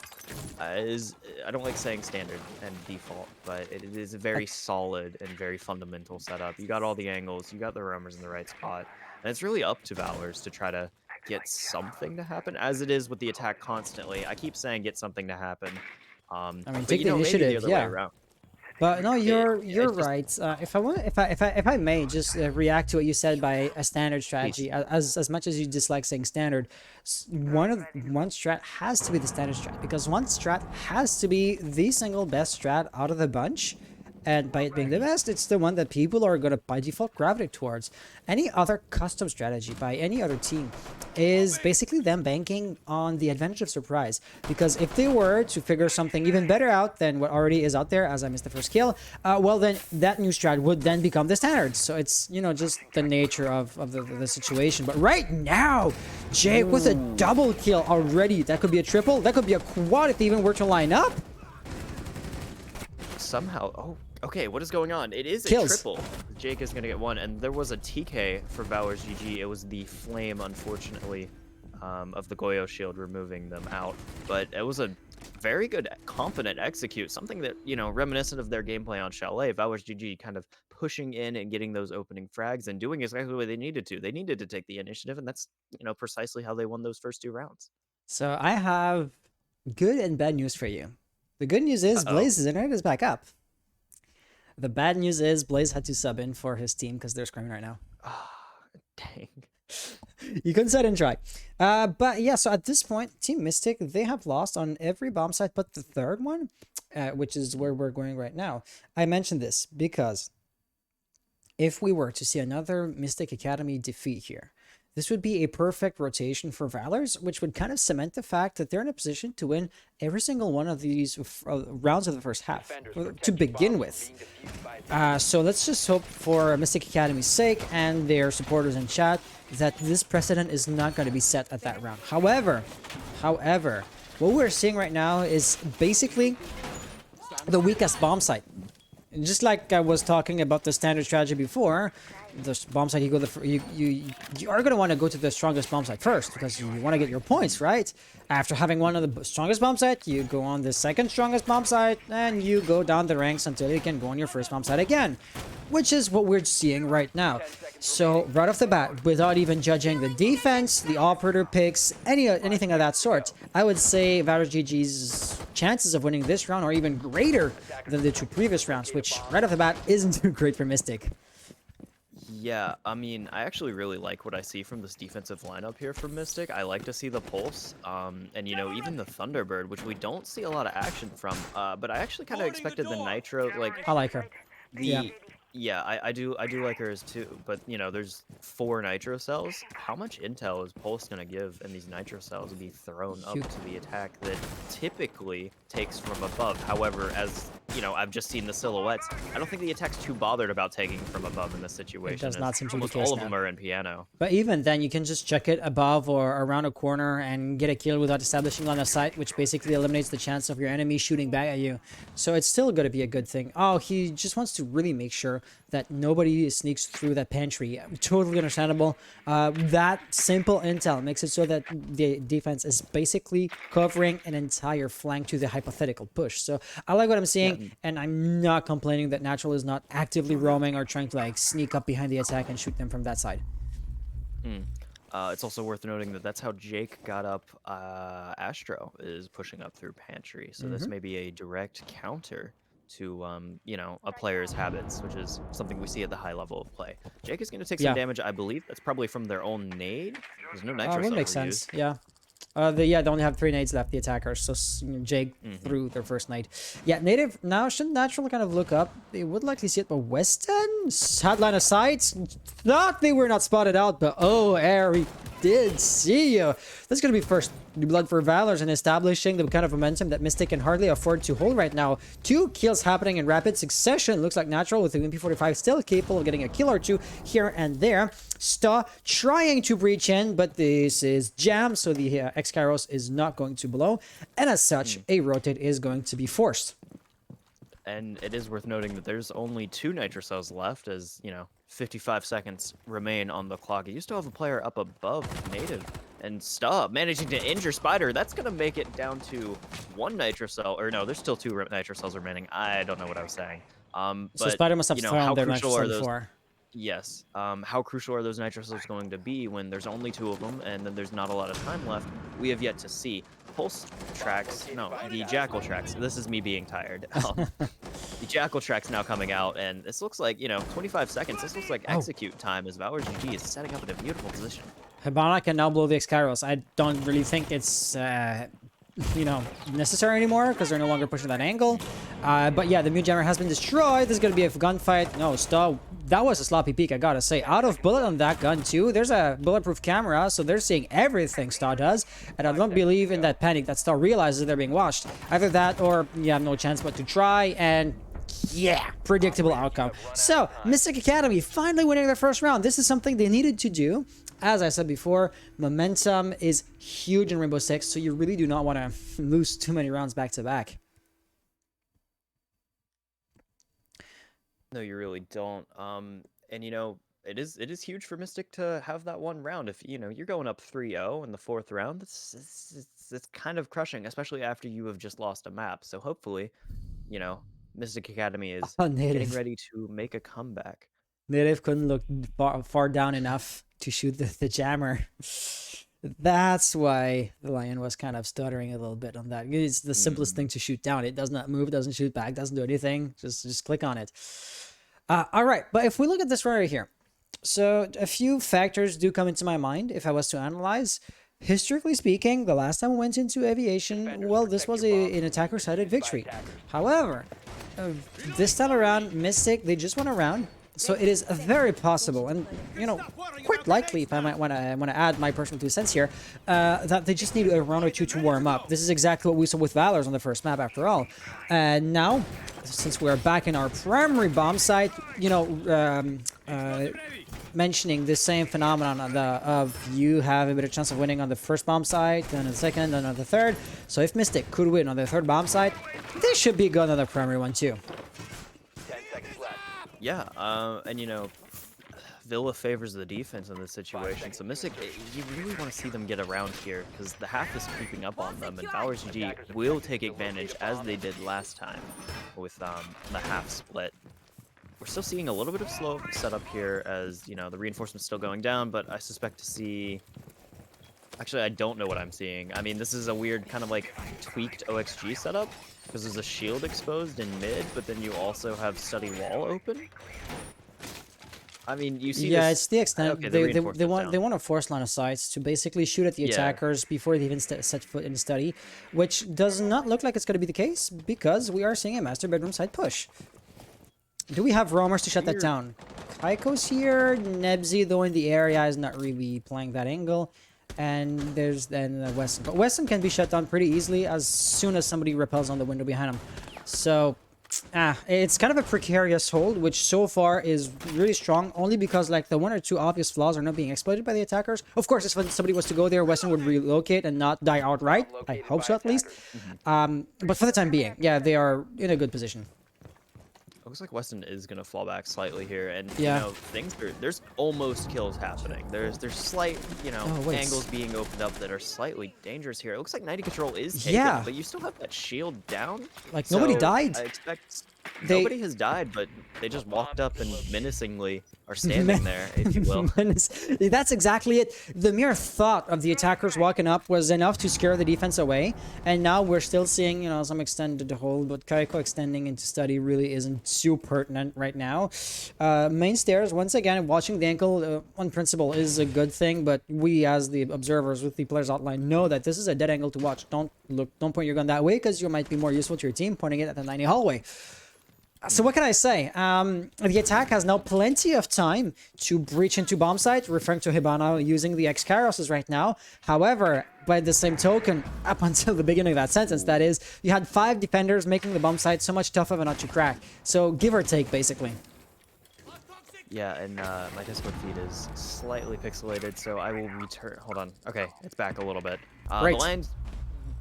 is, I don't like saying standard and default, but it is a very solid and very fundamental setup. You got all the angles, you got the roamers in the right spot, and it's really up to Valors to try to get something to happen, as it is with the attack constantly. I keep saying get something to happen. I mean, take the initiative, yeah. But no, you're right. If I may just react to what you said by a standard strategy, as much as you dislike saying standard, one strat has to be the standard strat, because one strat has to be the single best strat out of the bunch. And by it being the best, it's the one that people are going to by default gravitate towards. Any other custom strategy by any other team is basically them banking on the advantage of surprise. Because if they were to figure something even better out than what already is out there, as I missed the first kill, well then that new strat would then become the standard. So it's, you know, just the nature of the situation. But right now, Jake with a double kill already. That could be a triple. That could be a quad if they even were to line up. Somehow, oh, okay, what is going on? It is a triple. Jake is going to get one, and there was a TK for ValorsGG. It was the flame, unfortunately, of the Goyo shield removing them out. But it was a very good, confident execute. Something that, you know, reminiscent of their gameplay on Chalet. ValorsGG kind of pushing in and getting those opening frags and doing exactly what they needed to. They needed to take the initiative, and that's, you know, precisely how they won those first 2 rounds. So I have good and bad news for you. The good news is Blaze's internet is back up. The bad news is Blaze had to sub in for his team because they're screaming right now. Oh, dang. You couldn't sit and try. But yeah, so at this point, Team Mystic, they have lost on every bomb site but the third one, which is where we're going right now. I mentioned this because if we were to see another Mystic Academy defeat here, this would be a perfect rotation for Valors, which would kind of cement the fact that they're in a position to win every single one of these rounds of the first half to begin with. So let's just hope for Mystic Academy's sake and their supporters in chat that this precedent is not going to be set at that round. However, what we're seeing right now is basically the weakest bomb site. Just like I was talking about the standard strategy before, the bomb site you are gonna want to go to the strongest bomb site first because you want to get your points, right? After having one of the strongest bomb site, you go on the second strongest bomb site, and you go down the ranks until you can go on your first bomb site again, which is what we're seeing right now. So right off the bat, without even judging the defense, the operator picks, anything of that sort, I would say ValorsGG's chances of winning this round are even greater than the two previous rounds, which right off the bat isn't too great for Mystic. Yeah, I mean, I actually really like what I see from this defensive lineup here for Mystic. I like to see the Pulse, and you know, even the Thunderbird, which we don't see a lot of action from. But I actually kind of expected the Nitro, like I like her. yeah, I do like hers too. But you know, there's 4 Nitro cells. How much intel is Pulse gonna give, and these Nitro cells will be thrown up to the attack that typically takes from above? However, as you know, I've just seen the silhouettes. I don't think the attack's too bothered about taking from above in this situation. It does not seem to be the almost case all of now. them are in piano. But even then, you can just check it above or around a corner and get a kill without establishing line of sight, which basically eliminates the chance of your enemy shooting back at you. So it's still going to be a good thing. Oh, he just wants to really make sure that nobody sneaks through that pantry. Totally understandable. That simple intel makes it so that the defense is basically covering an entire flank to the hypothetical push. So I like what I'm seeing, and I'm not complaining that Natural is not actively roaming or trying to like sneak up behind the attack and shoot them from that side. It's also worth noting that that's how Jake got up. Astro is pushing up through pantry, so this may be a direct counter to you know, a player's habits, which is something we see at the high level of play. Jake is going to take some damage, I believe. That's probably from their own nade. There's no nitro Would make sense. Yeah. They only have 3 nades left, the attackers, so Jake threw their first nade. Yeah, native now should Natural kind of look up. They would likely see it, but Weston had line of sight. Thought they were not spotted out, but oh, Harry did see you. This is gonna be first blood for Valors and establishing the kind of momentum that Mystic can hardly afford to hold right now. 2 kills happening in rapid succession. Looks like Natural with the MP45 still capable of getting a kill or 2 here and there. Sta trying to breach in, but this is jammed, so the X-Kairos is not going to blow, and as such, a rotate is going to be forced. And it is worth noting that there's only 2 nitro cells left, as you know, 55 seconds remain on the clock. You still have a player up above native, and Sta managing to injure Spider. That's gonna make it down to 1 nitro cell, or no, there's still 2 nitro cells remaining. I don't know what I was saying. So but, Spider must have you know, thrown how their crucial nitro are cell those? before. Yes. How crucial are those nitro cells going to be when there's only 2 of them, and then there's not a lot of time left? We have yet to see. Pulse tracks, no, the Jackal tracks. This is me being tired. The Jackal tracks now coming out, and this looks like, you know, 25 seconds. This looks like execute time as ValorsGG is setting up in a beautiful position. Hibana can now blow the X-Kairos. I don't really think it's you know, necessary anymore because they're no longer pushing that angle. But yeah, the Mute Jammer has been destroyed. This is going to be a gunfight. No, Sta, that was a sloppy peek, I gotta say. Out of bullet on that gun too. There's a bulletproof camera, so they're seeing everything Sta does. And I don't believe in that panic that Sta realizes they're being watched. Either that or you have no chance but to try, and yeah, predictable outcome. So, Mystic Academy finally winning their first round. This is something they needed to do. As I said before, momentum is huge in Rainbow Six, so you really do not want to lose too many rounds back to back. No, you really don't. And you know, it is huge for Mystic to have that 1 round. If you know you're going up 3-0 in the 4th round, it's kind of crushing, especially after you have just lost a map. So hopefully, you know, Mystic Academy is getting ready to make a comeback. Native couldn't look far down enough to shoot the jammer. That's why the Lion was kind of stuttering a little bit on that. It's the simplest thing to shoot down. It does not move, doesn't shoot back, doesn't do anything. Just click on it. All right, but if we look at this right here, so a few factors do come into my mind if I was to analyze. Historically speaking, the last time we went into aviation, well, this was an attacker-sided victory. However, this time around, Mystic, they just went around. So it is very possible, and you know, quite likely, if I might want to add my personal 2 cents here, that they just need a round or 2 to warm up. This is exactly what we saw with Valors on the first map, after all. And now, since we're back in our primary bomb site, you know, mentioning the same phenomenon of you have a better chance of winning on the first bomb site, then on the second, then on the third. So if Mystic could win on the third bomb site, they should be good on the primary one too. 10 seconds left. Yeah, and you know, Villa favors the defense in this situation, so Mystic, you really want to see them get around here, because the half is creeping up on them, and ValorsGG will take advantage, as they did last time, with the half split. We're still seeing a little bit of slow setup here, as, you know, the reinforcement's still going down, but I suspect to see... Actually, I don't know what I'm seeing. I mean, this is a weird kind of, like, tweaked OXG setup, because there's a shield exposed in mid, but then you also have study wall open. I mean, you see Yeah, this... it's the extent Okay, they want a force line of sight to basically shoot at the Yeah. attackers before they even set foot in the study, which does not look like it's going to be the case because we are seeing a master bedroom side push. Do we have roamers to shut that down? Kaiko's here, Nebsy though in the area is not really playing that angle, and there's then Weston. But Weston can be shut down pretty easily as soon as somebody repels on the window behind him. So it's kind of a precarious hold, which so far is really strong, only because like the one or two obvious flaws are not being exploited by the attackers. Of course, if somebody was to go there, Weston would relocate and not die outright. I hope so, at least. But for the time being, yeah, they are in a good position. It looks like Weston is gonna fall back slightly here, and Yeah. you know there's almost kills happening. There's slight angles being opened up that are slightly dangerous here. It looks like 90 control is taken, Yeah. but you still have that shield down. Like, nobody died. I expect nobody has died, but they just walked up and menacingly are standing there, if you will. That's exactly it. The mere thought of the attackers walking up was enough to scare the defense away, and now we're still seeing, you know, some extended hold, but Kaiko extending into study really isn't too pertinent right now. Main stairs, once again, watching the ankle on principle is a good thing, but we as the observers with the players outline know that this is a dead angle to watch. Don't point your gun that way, because you might be more useful to your team pointing it at the 90 hallway. So what can I say? The attack has now plenty of time to breach into bomb site, referring to Hibana using the X-Kairos right now. However, by the same token, up until the beginning of that sentence, that is, you had 5 defenders making the bomb site so much tougher not to crack. So give or take, basically. Yeah, and my Discord feed is slightly pixelated, so I will return. Hold on. Okay, it's back a little bit. Right. The line's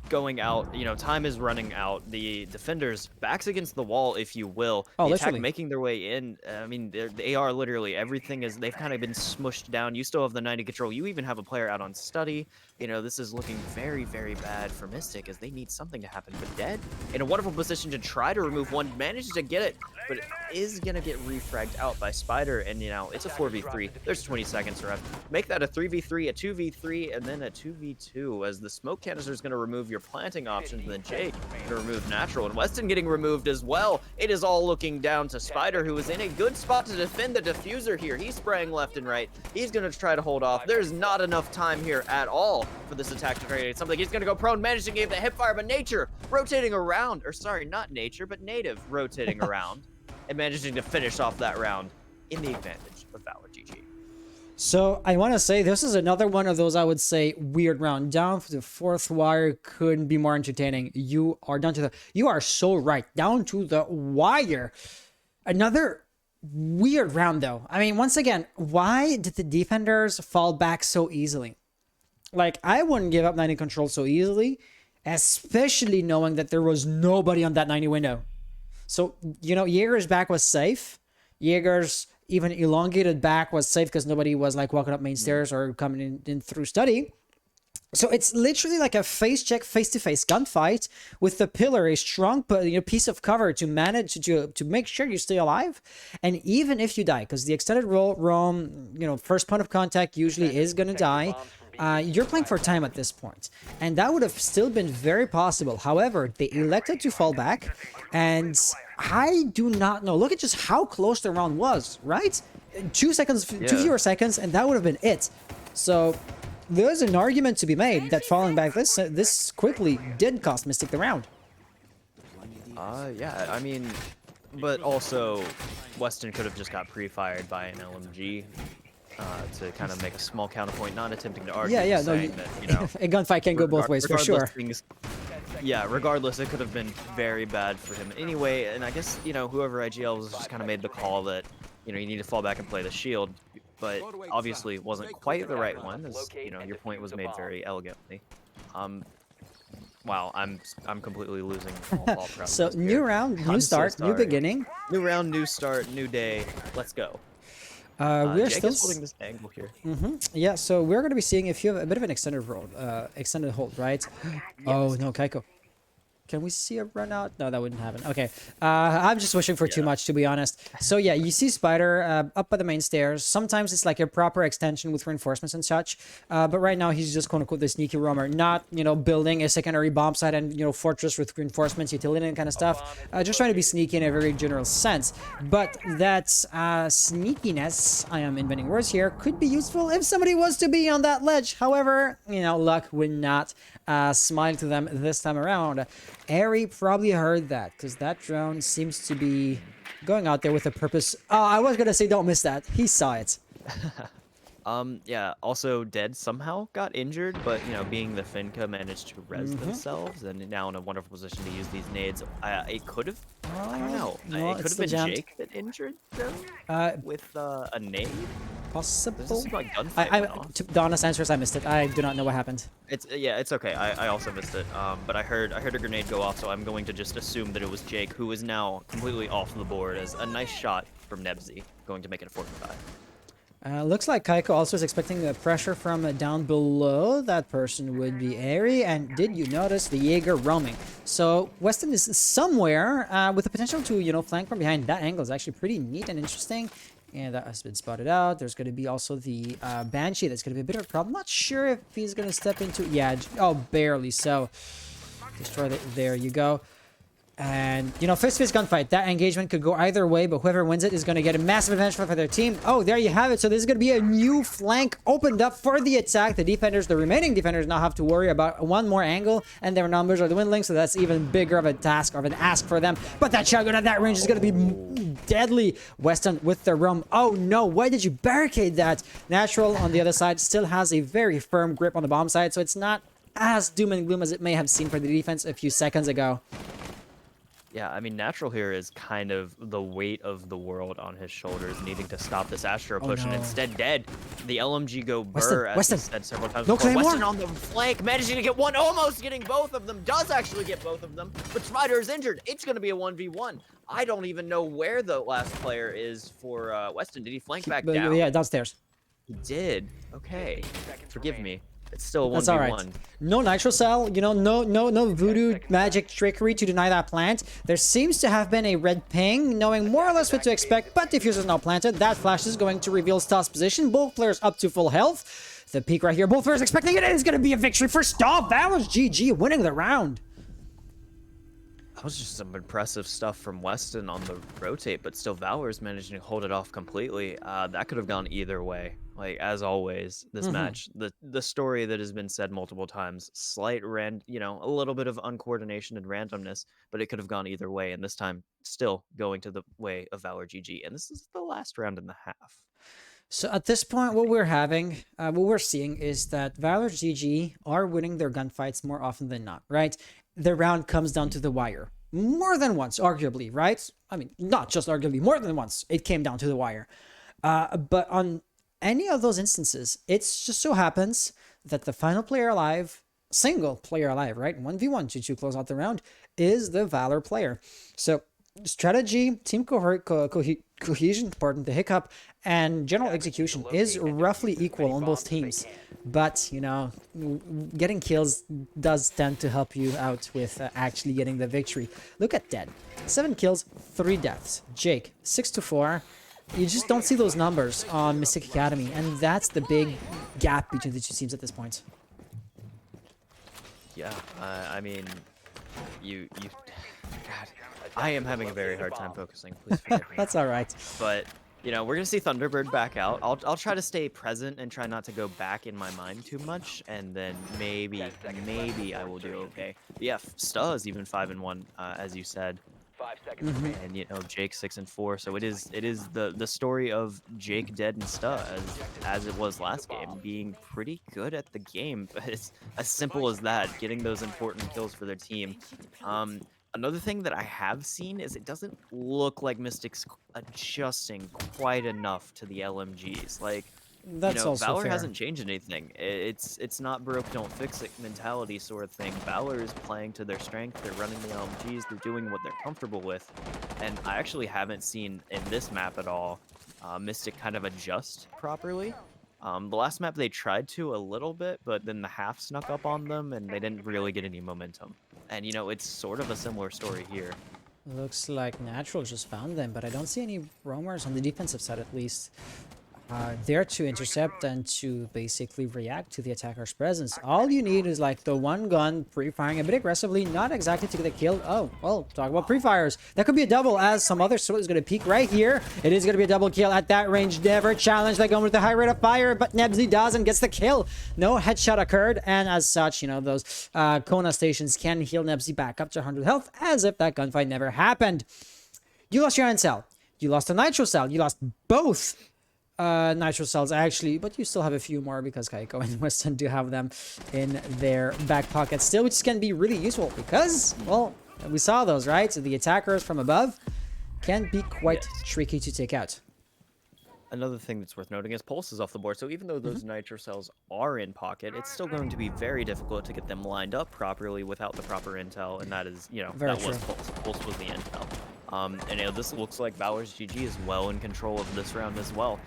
going out. You know, time is running out. The defenders backs against the wall, if you will. Oh, the attack literally. making their way in. I mean, they are literally everything is. They've kind of been smushed down. You still have the 90 control. You even have a player out on study. You know, this is looking very, very bad for Mystic, as they need something to happen. But Dead, in a wonderful position to try to remove one, manages to get it, but it is going to get refragged out by Spider, and, you know, it's a 4v3. There's 20 seconds left. Make that a 3v3, a 2v3, and then a 2v2, as the smoke canister is going to remove your planting options, and then Jake going to remove natural, and Weston getting removed as well. It is all looking down to Spider, who is in a good spot to defend the diffuser here. He's spraying left and right. He's going to try to hold off. There's not enough time here at all for this attack to create something. He's going to go prone, managing to give the hipfire, but Nature rotating around, or sorry, not Nature, but Native rotating around and managing to finish off that round in the advantage of ValorsGG. So I want to say this is another one of those, I would say, weird round. Down to the 4th wire couldn't be more entertaining. You are so right. Down to the wire. Another weird round though. I mean, once again, why did the defenders fall back so easily? Like, I wouldn't give up 90 control so easily, especially knowing that there was nobody on that 90 window. So, you know, Jaeger's back was safe. Jaeger's even elongated back was safe because nobody was like walking up main stairs or coming in through study. So it's literally like a face check, face-to-face gunfight with the pillar, a strong piece of cover to manage to make sure you stay alive. And even if you die, because the extended roam, you know, first point of contact usually is going to die. You're playing for time at this point, and that would have still been very possible. However, they elected to fall back, and I do not know. Look at just how close the round was, right? 2 seconds, 2 fewer seconds, and that would have been it. So there's an argument to be made that falling back this quickly did cost Mystic the round. Yeah, I mean, but also Weston could have just got pre-fired by an LMG. To kind of make a small counterpoint, not attempting to argue, that, you know, a gunfight can go both ways for sure. Regardless, it could have been very bad for him anyway, and I guess, you know, whoever IGL was just kind of made the call that you know, you need to fall back and play the shield, but obviously it wasn't quite the right one, as you know, your point was made very elegantly. Wow, I'm completely losing all thought So process new here. round, new I'm so start, new sorry. beginning. New round, new start, new day. Let's go. We're Jake still is holding this angle here. yeah. So we're gonna be seeing if you have a bit of an extended hold, extended hold, right? Oh no, Kaiko. Can we see a run out? No, that wouldn't happen. Okay. I'm just wishing for too Yeah. much, to be honest. So yeah, you see Spider up by the main stairs. Sometimes it's like a proper extension with reinforcements and such. But right now he's just quote unquote the sneaky roamer, not, you know, building a secondary bomb site and, you know, fortress with reinforcements, utility and kind of stuff. Just trying to be sneaky in a very general sense. But that sneakiness, I am inventing words here, could be useful if somebody was to be on that ledge. However, you know, luck would not smile to them this time around. Ari probably heard that because that drone seems to be going out there with a purpose. Oh, I was gonna say don't miss that. He saw it. Yeah, also Dead somehow got injured, but, you know, being the Finca managed to res themselves, and now in a wonderful position to use these nades. It could have, I don't know, No, it could it's have still been jammed. Jake that injured them with a nade? Possible. This like gunfight went off. To the honest answer is I missed it. I do not know what happened. It's yeah, it's okay. I also missed it. But I heard a grenade go off, so I'm going to just assume that it was Jake, who is now completely off the board as a nice shot from Nebsy, going to make it a 45. Looks like Kaiko also is expecting the pressure from down below. That person would be Ari. And did you notice the Jaeger roaming? So Weston is somewhere with the potential to, you know, flank from behind. That angle is actually pretty neat and interesting. And that has been spotted out. There's going to be also the Banshee. That's going to be a bit of a problem. Not sure if he's going to step into... Yeah, oh, barely so. Destroy the, there you go. And, you know, fist-to-fist gunfight. That engagement could go either way, but whoever wins it is going to get a massive advantage for their team. Oh, there you have it. So this is going to be a new flank opened up for the attack. The defenders, the remaining defenders, now have to worry about one more angle, and their numbers are dwindling, so that's even bigger of a task or of an ask for them. But that shotgun at that range is going to be deadly. Weston with the roam. Oh, no. Why did you barricade that? Natural, on the other side, still has a very firm grip on the bomb side, so it's not as doom and gloom as it may have seemed for the defense a few seconds ago. Yeah, I mean, Natural here is kind of the weight of the world on his shoulders, needing to stop this Astro push, and no. instead Dead. The LMG go burr, as Weston. he said several times No before. claymore. Weston on the flank, managing to get one, almost getting both of them, does actually get both of them, but Spider is injured. It's going to be a 1v1. I don't even know where the last player is for Weston. Did he flank back down? Yeah, downstairs. He did. Okay. Forgive me. It's still a 1v1. That's all right. No nitro cell, you know, no voodoo magic trickery to deny that plant. There seems to have been a red ping, knowing more or less what to expect, but diffuser is now planted. That flash is going to reveal Stahl's position. Both players up to full health. The peak right here, both players expecting it. It is going to be a victory for Stahl. ValorsGG winning the round. That was just some impressive stuff from Weston on the rotate, but still Valor's managing to hold it off completely. That could have gone either way. Like, as always, this match, the story that has been said multiple times, slight you know, a little bit of uncoordination and randomness, but it could have gone either way, and this time still going to the way of ValorsGG. And this is the last round and a half. So at this point, what we're seeing is that ValorsGG are winning their gunfights more often than not, right? The round comes down to the wire. More than once, arguably, right? I mean, not just arguably, more than once, it came down to the wire. But on any of those instances, it just so happens that the final player alive, single player alive, right? 1v1 to close out the round, is the Valor player. So strategy, team cohesion, pardon the hiccup, and general execution is roughly equal on both teams. But, you know, getting kills does tend to help you out with actually getting the victory. Look at Dead. 7 kills, 3 deaths. Jake, 6-4. You just don't see those numbers on Mystic Academy, and that's the big gap between the two teams at this point. Yeah, I mean, God, I am having a very hard time focusing. Please forgive me. That's all right. But, you know, we're going to see Thunderbird back out. I'll try to stay present and try not to go back in my mind too much, and then maybe I will do okay. But yeah, Sta is even 5-1, as you said. 5 seconds. And, you know, Jake 6-4. So it is the story of Jake, Dead, and Sta as it was last game, being pretty good at the game. But it's as simple as that, getting those important kills for their team. Another thing that I have seen is it doesn't look like Mystic's adjusting quite enough to the LMGs. Like, you That's know, also Valor fair. hasn't changed anything. It's not broke, don't fix it mentality sort of thing. Valor is playing to their strength. They're running the LMGs. They're doing what they're comfortable with. And I actually haven't seen in this map at all Mystic kind of adjust properly. The last map they tried to a little bit, but then the half snuck up on them and they didn't really get any momentum. And, you know, it's sort of a similar story here. Looks like Natural just found them, but I don't see any roamers on the defensive side at least. There to intercept and to basically react to the attacker's presence. All you need is like the one gun pre-firing a bit aggressively, not exactly to get a kill. Oh, well, talk about pre-fires. That could be a double as some other sort is going to peek right here. It is going to be a double kill at that range. Never challenge that gun with the high rate of fire, but Nebsy does and gets the kill. No headshot occurred, and as such, you know, those Kona stations can heal Nebsy back up to 100 health as if that gunfight never happened. You lost your Iron Cell. You lost a Nitro Cell. You lost both Nitro Cells actually, but you still have a few more because Kaiko and Weston do have them in their back pocket still, which can be really useful because, well, we saw those, right? So the attackers from above can be quite tricky to take out. Another thing that's worth noting is Pulse is off the board, so even though those Nitro Cells are in pocket, it's still going to be very difficult to get them lined up properly without the proper intel, and that is, you know, Very that was true. Pulse. Pulse was the intel. And you know, this looks like ValorsGG is well in control of this round as well.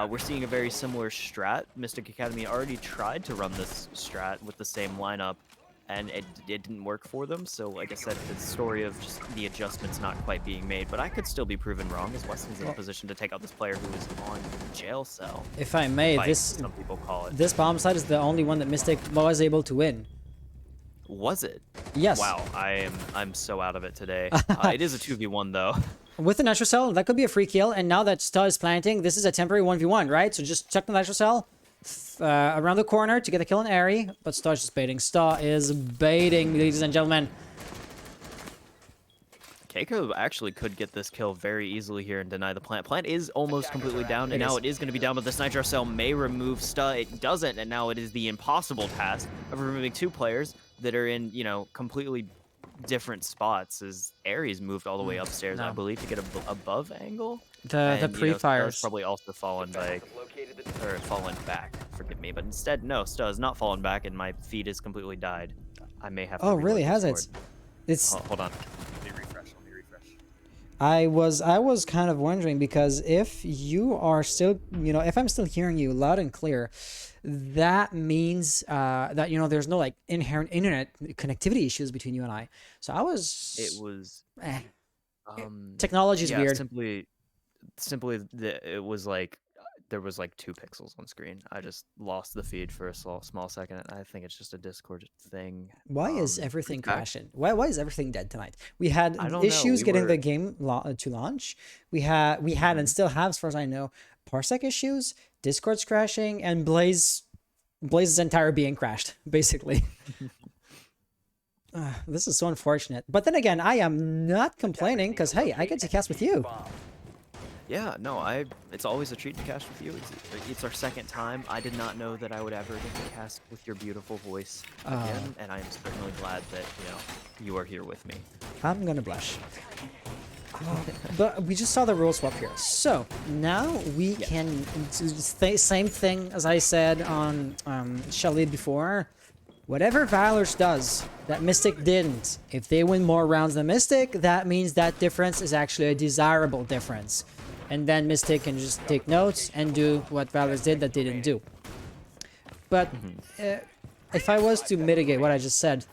We're seeing a very similar strat. Mystic Academy already tried to run this strat with the same lineup, and it didn't work for them. So, like I said, it's a story of just the adjustments not quite being made. But I could still be proven wrong, as Weston's in a position to take out this player who is on jail cell. If I may, Fight, this some people call it. this bomb site is the only one that Mystic was able to win. Was it? Yes. Wow, I'm so out of it today. It is a 2v1 though. With the Nitro Cell, that could be a free kill, and now that Sta is planting, this is a temporary 1v1, right? So just check the Nitro Cell around the corner to get a kill in Airy, but Sta is just baiting. Sta is baiting, ladies and gentlemen. Keiko actually could get this kill very easily here and deny the plant. Plant is almost completely down, and now it is going to be down, but this Nitro Cell may remove Sta. It doesn't, and now it is the impossible task of removing two players that are in, you know, completely different spots, as Aries moved all the way upstairs, I believe, to get a above angle. The pre-fires. Sta's probably also fallen back, or fallen back, forgive me, but instead, no, Sta has not fallen back, and my feed is completely died. I may have to Oh, reload really? Has it? Discord. It's. Hold on. Let me refresh. I was kind of wondering because if you are still, you know, if I'm still hearing you loud and clear, that means that, you know, there's no like inherent internet connectivity issues between you and I. So I was. It was. Technology is weird. Simply, it was like there was like 2 pixels on screen. I just lost the feed for a small second. I think it's just a Discord thing. Why is everything crashing? Why is everything dead tonight? We had I don't issues know. getting the game to launch. We had and still have, as far as I know, parsec issues, Discord's crashing, and Blaze's entire being crashed, basically. This is so unfortunate. But then again, I am not complaining because hey, I get to cast with you. Yeah, no, it's always a treat to cast with you. It's our second time. I did not know that I would ever get to cast with your beautiful voice again, and I am certainly glad that, you know, you are here with me. I'm gonna blush. But we just saw the rule swap here. So now we can do the same thing as I said on Shelly before. Whatever Valors does that Mystic didn't, if they win more rounds than Mystic, that means that difference is actually a desirable difference. And then Mystic can just take notes and do what Valors did that they didn't do. But if I was to mitigate what I just said,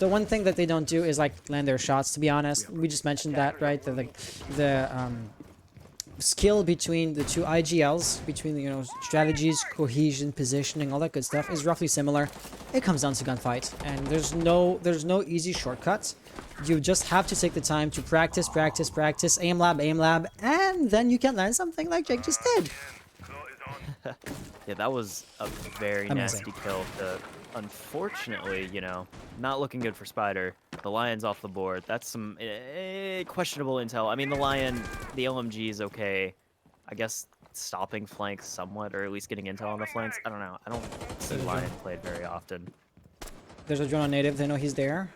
the one thing that they don't do is like land their shots, to be honest. We just mentioned that, right? The skill between the two IGLs, between, you know, strategies, cohesion, positioning, all that good stuff is roughly similar. It comes down to gunfight, and there's no easy shortcuts. You just have to take the time to practice, aim lab, and then you can land something like Jake just did. Yeah, that was a very Amazing. nasty kill. Unfortunately, you know, not looking good for Spider. The Lion's off the board. That's some questionable intel. I mean, the Lion, the LMG is okay. I guess stopping flanks somewhat, or at least getting intel on the flanks. I don't know. I don't see Lion played very often. There's a drone on native. They know he's there.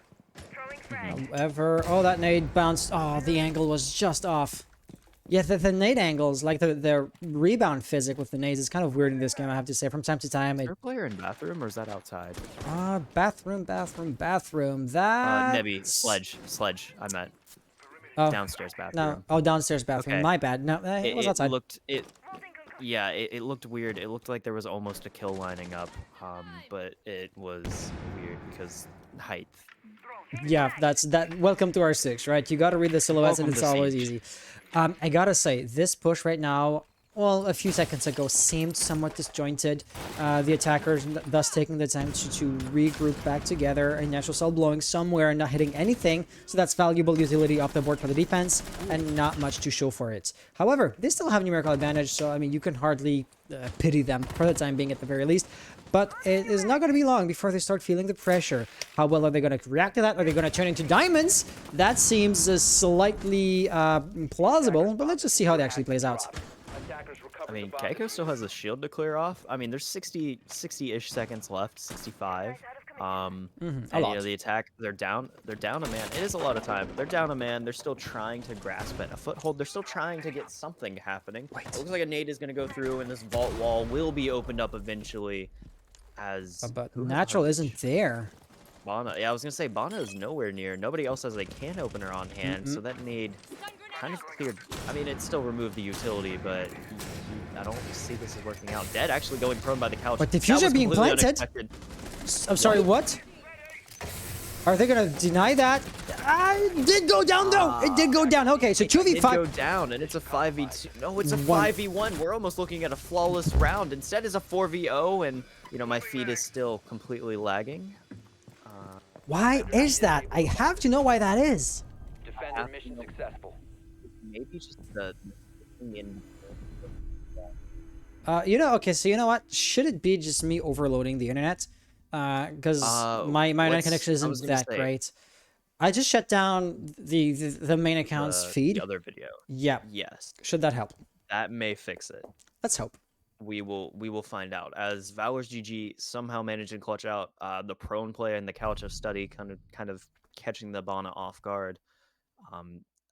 However, oh, that nade bounced. Oh, the angle was just off. Yeah, the nade angles, like the rebound physic with the nades is kind of weird in this game, I have to say. From time to time, Is it... there a player in bathroom, or is that outside? Bathroom. Nebby, That's... sledge. I meant Oh, downstairs no. bathroom. Oh, downstairs bathroom. Okay. My bad. No, it was outside. Yeah, it looked weird. It looked like there was almost a kill lining up, but it was weird because height. Yeah, that's that. Welcome to R6, right? You gotta read the silhouettes and Welcome it's to always Siege. easy. I gotta say, this push right now, well, a few seconds ago, seemed somewhat disjointed. The attackers thus taking the time to regroup back together, a natural cell blowing somewhere and not hitting anything, so that's valuable utility off the board for the defense, and not much to show for it. However, they still have numerical advantage, so I mean, you can hardly pity them for the time being at the very least. But it is not going to be long before they start feeling the pressure. How well are they going to react to that? Are they going to turn into diamonds? That seems slightly plausible, but let's just see how it actually plays out. I mean, Keiko still has a shield to clear off. I mean, there's 60-ish seconds left, 65. And, you know, the attack, they're down a man. It is a lot of time. They're down a man. They're still trying to grasp at a foothold. They're still trying to get something happening. It looks like a nade is going to go through, and this vault wall will be opened up eventually. But natural isn't there. Bana, yeah, I was gonna say Bana is nowhere near. Nobody else has a can opener on hand, so that nade kind of cleared. I mean, it still removed the utility, but I don't see this is working out. Dead actually going prone by the couch. But That diffuser was being completely planted. unexpected. I'm sorry, what? Are they gonna deny that? It did go down though. It did go down. Okay, so It did 2v5. go down, and it's a 5v2. No, it's a 5v1. We're almost looking at a flawless round. Instead, it's a 4v0, and you know my feed is still completely lagging. Why is that? I have to know why that is. Defender mission successful. Maybe just the in. You know, okay, so you know what? Should it be just me overloading the internet? Because my internet connection isn't that great. I just shut down the main account's feed. The other video. Yeah. Yes. Should that help? That may fix it. Let's hope. We will find out. As ValorsGG somehow managed to clutch out the prone play and the couch of study, kind of catching the Bana off guard.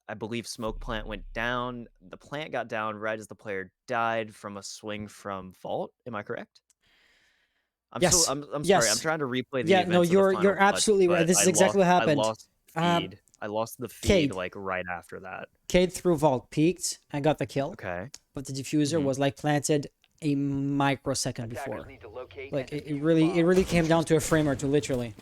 I believe smoke plant went down. The plant got down right as the player died from a swing from vault. Am I correct? Yes. I'm Yes. sorry. I'm trying to replay the Yeah, events no, of the you're final absolutely clutch, right. but This is exactly what happened. I lost feed. I lost the feed Cade. like right after that. Cade through vault peaked and got the kill. Okay. But the diffuser was like planted a microsecond before. Attackers need to locate Like and it defuse really bombs. came down to a frame or two, literally.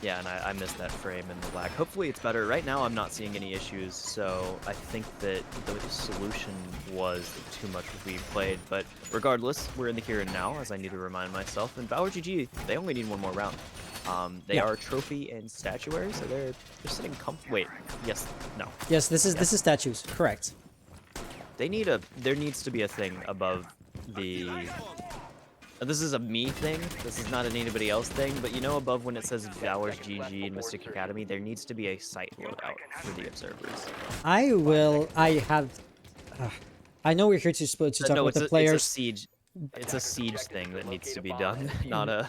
Yeah, and I missed that frame and the lag. Hopefully it's better. Right now I'm not seeing any issues, so I think that the solution was too much we played. But regardless, we're in the here and now, as I need to remind myself. And ValorsGG, they only need one more round. They are trophy and statuary, so they're sitting Wait, yes, no. Yes, this is statues, correct. There needs to be a thing above the. This is a me thing. This is not an anybody else thing. But you know, above when it says ValorsGG and Mystic Academy, there needs to be a site loadout for the observers. I know we're here to talk No, about the players. It's a siege. It's a siege thing that needs to be done, not a.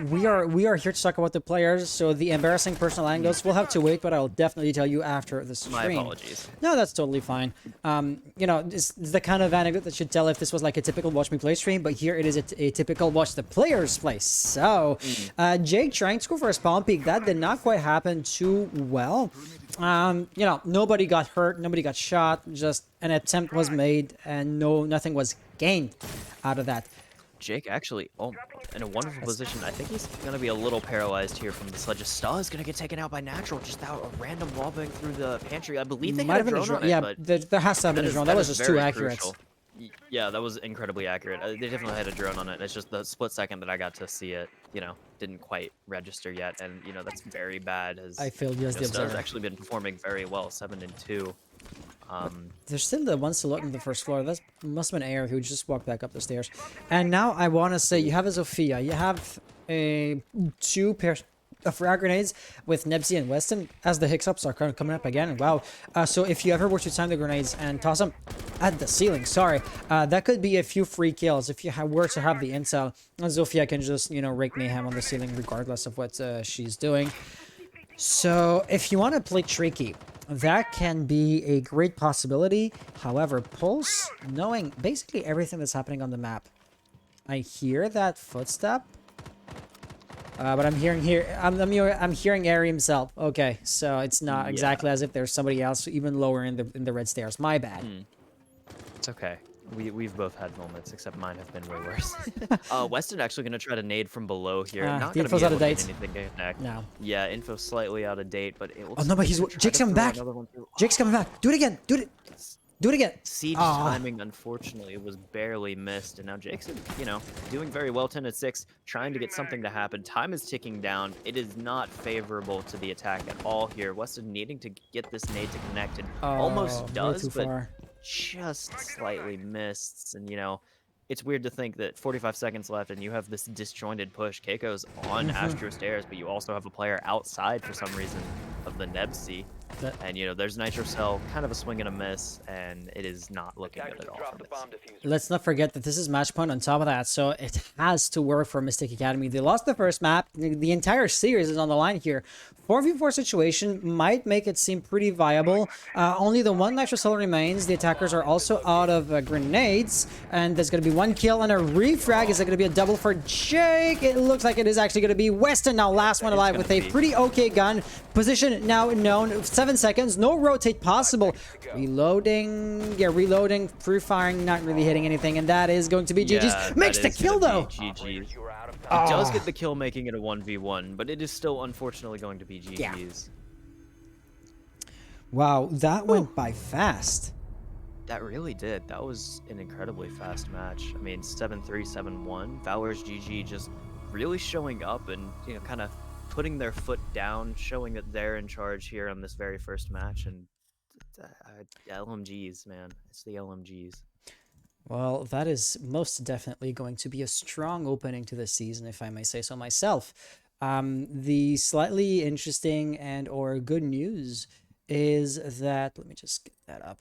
We are here to talk about the players, so the embarrassing personal angles will have to wait, but I'll definitely tell you after the stream. My apologies. No, that's totally fine. You know, it's the kind of anecdote that should tell if this was like a typical watch me play stream, but here it is a typical watch the players play. So, Jake trying to go for a spawn peek, that did not quite happen too well. You know, nobody got hurt, nobody got shot, just an attempt was made, and nothing was gained out of that. Jake actually, in a wonderful position. I think he's going to be a little paralyzed here from the sledge. Star is going to get taken out by Natural just out a random wallbang through the pantry. I believe they had a drone on it, yeah, but there has to have been a drone. That was just too very accurate. crucial. Yeah, that was incredibly accurate. They definitely had a drone on it. It's just the split second that I got to see it, you know, didn't quite register yet, and you know that's very bad. As I failed you as the Star's observer. actually been performing very well, 7-2. There's still the one silhouette on the first floor. That must have been Air who just walked back up the stairs. And now I want to say you have a Zofia. You have two pairs frag grenades with Nebsy and Weston as the hiccups are kind of coming up again. Wow. So if you ever were to time the grenades and toss them at the ceiling, sorry, that could be a few free kills if you were to have the intel. Zofia can just, you know, rake mayhem on the ceiling regardless of what she's doing. So if you want to play tricky, that can be a great possibility. However, Pulse, knowing basically everything that's happening on the map, I hear that footstep. But I'm hearing Airy himself. Okay, so it's not exactly as if there's somebody else even lower in the red stairs. My bad. It's okay. We've both had moments, except mine have been way worse. Weston actually gonna try to nade from below here. Not The gonna info's be out able of to date. get anything to connect. No. Yeah, info slightly out of date, but it looks. Oh no, but he's Jake's coming back. Jake's coming back. Do it again. Do it again. Siege timing, unfortunately, was barely missed, and now Jake's, you know, doing very well, 10-6, trying to get something to happen. Time is ticking down. It is not favorable to the attack at all here. Weston needing to get this nade to connect, and almost does, but just slightly missed. And, you know, it's weird to think that 45 seconds left, and you have this disjointed push. Keiko's on Astro Stairs, but you also have a player outside for some reason of the Nebsy. And, you know, there's Nitro Cell, kind of a swing and a miss, and it is not looking good at all. Let's not forget that this is match point on top of that, so it has to work for Mystic Academy. They lost the first map. The entire series is on the line here. 4v4 situation might make it seem pretty viable. Only the one Nitro Cell remains. The attackers are also out of grenades, and there's going to be one kill and a refrag. Is it going to be a double for Jake? It looks like it is actually going to be Weston now, last one alive with a pretty okay gun. Position now known. 7 seconds. No rotate possible. Reloading. Yeah, reloading. Pre-firing. Not really hitting anything. And that is going to be GG's. Makes the kill, though. GG's. It does get the kill, making it a 1v1, but it is still unfortunately going to be GG's. Yeah. Wow, that went by fast. That really did. That was an incredibly fast match. I mean, 7-3, 7-1. ValorsGG just really showing up and, you know, kind of putting their foot down, showing that they're in charge here on this very first match. And LMGs, man. It's the LMGs. Well, that is most definitely going to be a strong opening to the season, if I may say so myself. The slightly interesting and or good news is that, let me just get that up.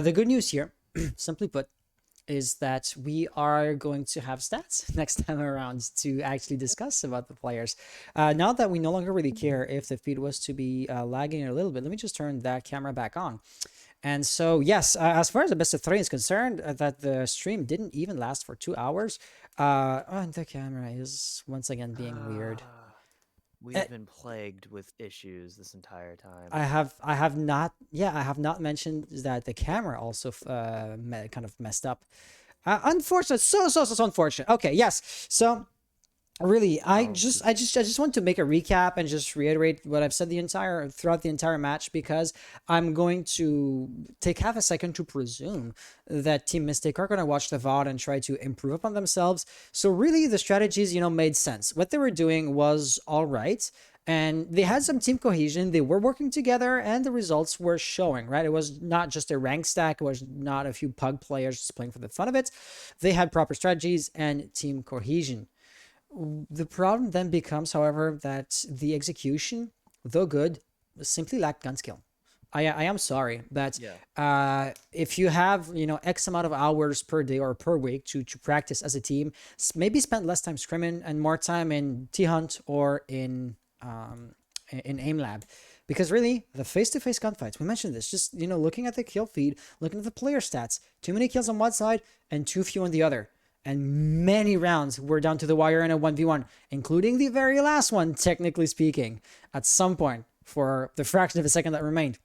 The good news here, simply put, is that we are going to have stats next time around to actually discuss about the players. Now that we no longer really care if the feed was to be lagging a little bit, let me just turn that camera back on. And so, yes, as far as the best of 3 is concerned, that the stream didn't even last for 2 hours. And the camera is once again being weird. We've been plagued with issues this entire time. I have not mentioned that the camera also kind of messed up. Unfortunate, so unfortunate. Okay, yes. So really, I just want to make a recap and just reiterate what I've said throughout the entire match, because I'm going to take half a second to presume that Team Mystic are going to watch the VOD and try to improve upon themselves. So really, the strategies, you know, made sense. What they were doing was all right, and they had some team cohesion. They were working together, and the results were showing, right? It was not just a rank stack. It was not a few pug players just playing for the fun of it. They had proper strategies and team cohesion. The problem then becomes, however, that the execution, though good, simply lacked gun skill. I am sorry, but if you have, you know, X amount of hours per day or per week to practice as a team, maybe spend less time scrimming and more time in T-Hunt or in aim lab. Because really, the face-to-face gunfights, we mentioned this, just, you know, looking at the kill feed, looking at the player stats, too many kills on one side and too few on the other. And many rounds were down to the wire in a 1v1, including the very last one, technically speaking, at some point for the fraction of a second that remained.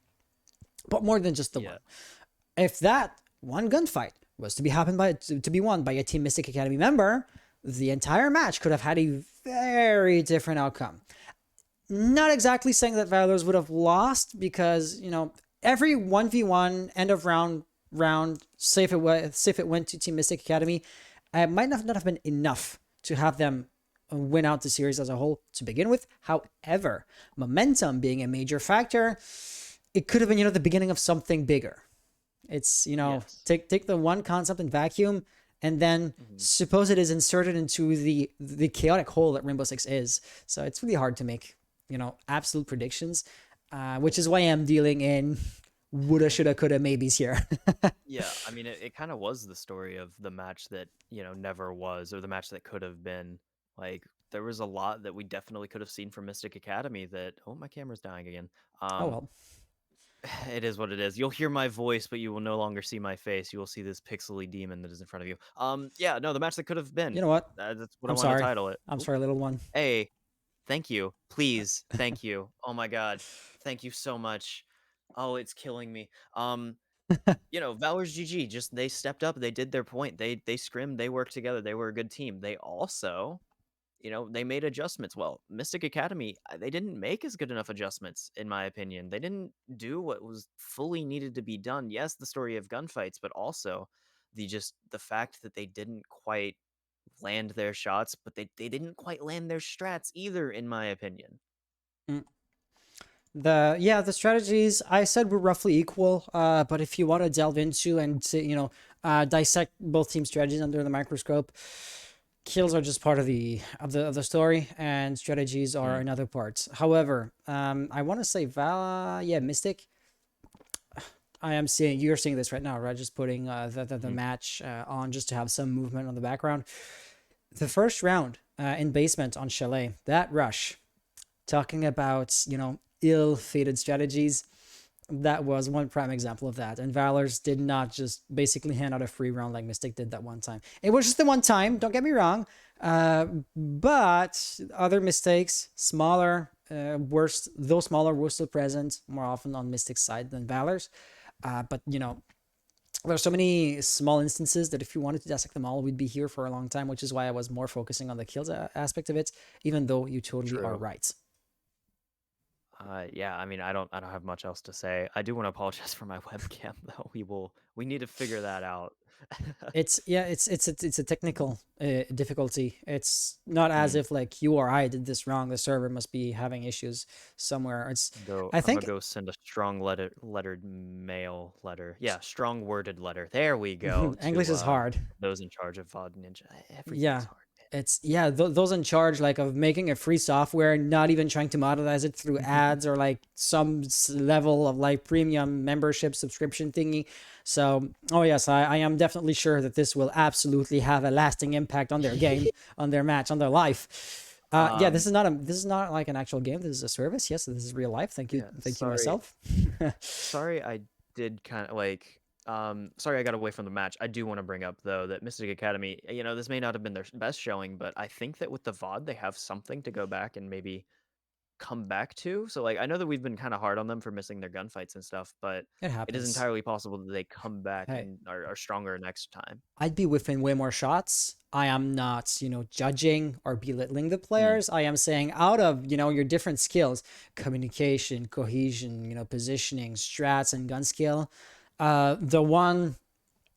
But more than just the one. If that one gunfight was to be won by a Team Mystic Academy member, the entire match could have had a very different outcome. Not exactly saying that Valors would have lost, because, you know, every 1v1 end of round, say if it went to Team Mystic Academy, it might not have been enough to have them win out the series as a whole to begin with. However, momentum being a major factor, it could have been, you know, the beginning of something bigger. It's, you know, take the one concept in vacuum and then suppose it is inserted into the chaotic hole that Rainbow Six is. So it's really hard to make absolute predictions, which is why I'm dealing in woulda, shoulda, coulda, maybes here. Yeah, I mean, it kind of was the story of the match that, never was, or the match that could have been. Like, there was a lot that we definitely could have seen from Mystic Academy that, oh, my camera's dying again. Oh well. It is what it is. You'll hear my voice, but you will no longer see my face. You will see this pixely demon that is in front of you. Yeah, no, the match that could have been. You know what? That's what I I'm want to sorry. title it. I'm Oop. sorry, little one. Hey, thank you. Please, thank you. Oh my God, thank you so much. Oh, it's killing me. Valor's GG, just they stepped up, they did their point. They scrimmed, they worked together. They were a good team. They also, they made adjustments. Well, Mystic Academy, they didn't make as good enough adjustments, in my opinion. They didn't do what was fully needed to be done. Yes, the story of gunfights, but also the fact that they didn't quite land their shots, but they didn't quite land their strats either, in my opinion. Mm. The strategies I said were roughly equal, but if you want to delve into and dissect both team strategies under the microscope, kills are just part of the story, and strategies are another part. However, I want to say Mystic. You're seeing this right now, right? Just putting the match on just to have some movement on the background. The first round in basement on Chalet, that rush, talking about ill-fated strategies, that was one prime example of that. And Valors did not just basically hand out a free round like Mystic did that one time. It was just the one time, don't get me wrong, but other mistakes, smaller, worse, though smaller, were still present more often on Mystic's side than Valors. But there's so many small instances that if you wanted to dissect them all, we'd be here for a long time, which is why I was more focusing on the kills aspect of it, even though you totally are right. Yeah, I mean, I don't have much else to say. I do want to apologize for my webcam, though. We need to figure that out. It's a technical difficulty. It's not as if like you or I did this wrong. The server must be having issues somewhere. I I'm think gonna go send a strong lettered mail letter. Yeah, strong worded letter. There we go. English is hard. Those in charge of VOD Ninja. Everything's Yeah. hard. It's those in charge like of making a free software, not even trying to monetize it through ads or like some level of like premium membership subscription thingy. So, oh yes, I am definitely sure that this will absolutely have a lasting impact on their game, on their match, on their life. Yeah, this is not like an actual game. This is a service. Yes, this is real life. Thank you, thank you myself. Sorry, I did kind of like. Sorry I got away from the match. I do want to bring up, though, that Mystic Academy, this may not have been their best showing, but I think that with the VOD, they have something to go back and maybe come back to. So, like, I know that we've been kind of hard on them for missing their gunfights and stuff, but It happens. it is entirely possible that they come back Hey. and are stronger next time. I'd be within way more shots. I am not, judging or belittling the players. I am saying out of, your different skills, communication, cohesion, positioning, strats, and gun skill, the one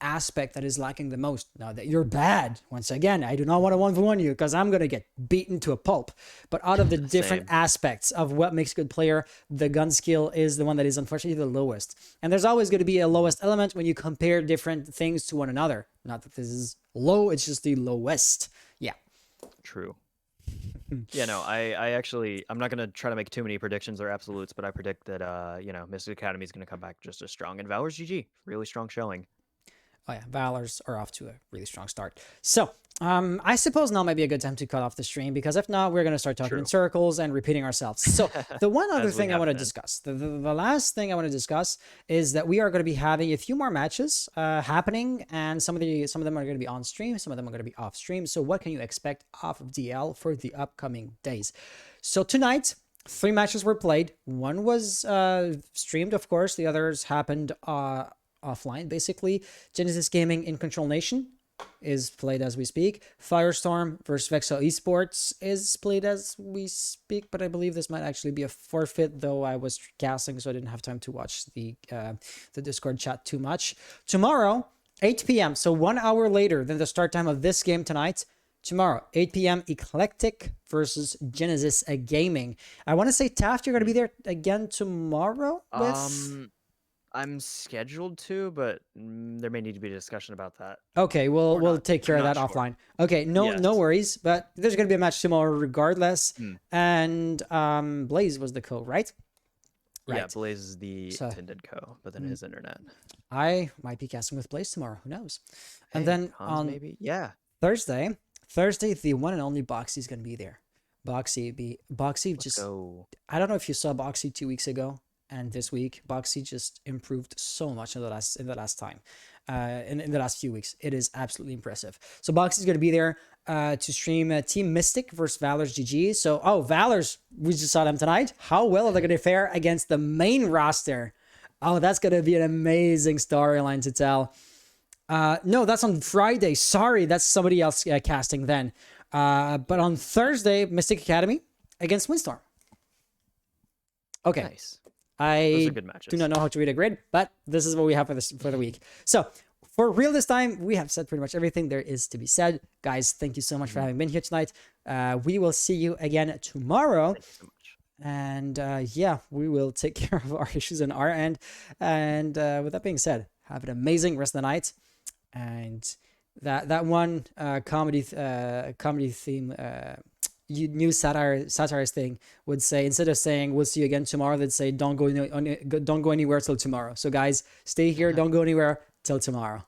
aspect that is lacking the most, now that you're bad, once again, I do not want to 1v1 you because I'm going to get beaten to a pulp, but out of the different aspects of what makes a good player, the gun skill is the one that is unfortunately the lowest. And there's always going to be a lowest element when you compare different things to one another. Not that this is low, it's just the lowest. Yeah. True. Yeah, no, I'm not going to try to make too many predictions or absolutes, but I predict that, Mystic Academy is going to come back just as strong. And Valor's GG, really strong showing. Oh yeah, Valors are off to a really strong start. So, I suppose now might be a good time to cut off the stream, because if not, we're going to start talking in circles and repeating ourselves. So the one other thing I want to discuss, the last thing I want to discuss is that we are going to be having a few more matches happening, and some of them are going to be on stream, some of them are going to be off stream. So what can you expect off of DL for the upcoming days? So tonight, 3 matches were played. One was streamed, of course. The others happened offline, basically. Genesis Gaming in Control Nation is played as we speak. Firestorm versus Vexel Esports is played as we speak, but I believe this might actually be a forfeit, though I was casting, so I didn't have time to watch the Discord chat too much. Tomorrow, 8 p.m., so 1 hour later than the start time of this game tonight, tomorrow, 8 p.m., Eclectic versus Genesis Gaming. I want to say, Taft, you're going to be there again tomorrow with... I'm scheduled to, but there may need to be a discussion about that. Okay, Or we'll not. take care I'm of not that sure. offline. Okay, no Yes. worries. But there's gonna be a match tomorrow regardless. Hmm. And Blaze was the code, right? Yeah, Right. Blaze is the So- attendant co, but then his internet. I might be casting with Blaze tomorrow. Who knows? And Hey, then Hans on maybe? Yeah. Thursday, the one and only Boxy's gonna be there. Boxy Let's just go. I don't know if you saw Boxy 2 weeks ago and this week. Boxy just improved so much in the last time, in the last few weeks. It is absolutely impressive. So Boxy's gonna be there to stream Team Mystic versus ValorsGG. So Valors, we just saw them tonight. How well are they gonna fare against the main roster? Oh, that's gonna be an amazing storyline to tell. No, that's on Friday. Sorry, that's somebody else casting then. But on Thursday, Mystic Academy against Windstorm. Okay. Nice. Those I are good matches. do not know how to read a grid, but this is what we have for the week. So for real this time, we have said pretty much everything there is to be said. Guys, thank you so much for having been here tonight. We will see you again tomorrow. Thank you so much. And yeah, we will take care of our issues on our end. And with that being said, have an amazing rest of the night. And that one comedy theme new satirist thing would say, instead of saying we'll see you again tomorrow, they'd say don't go anywhere till tomorrow. So guys, stay here, don't go anywhere till tomorrow.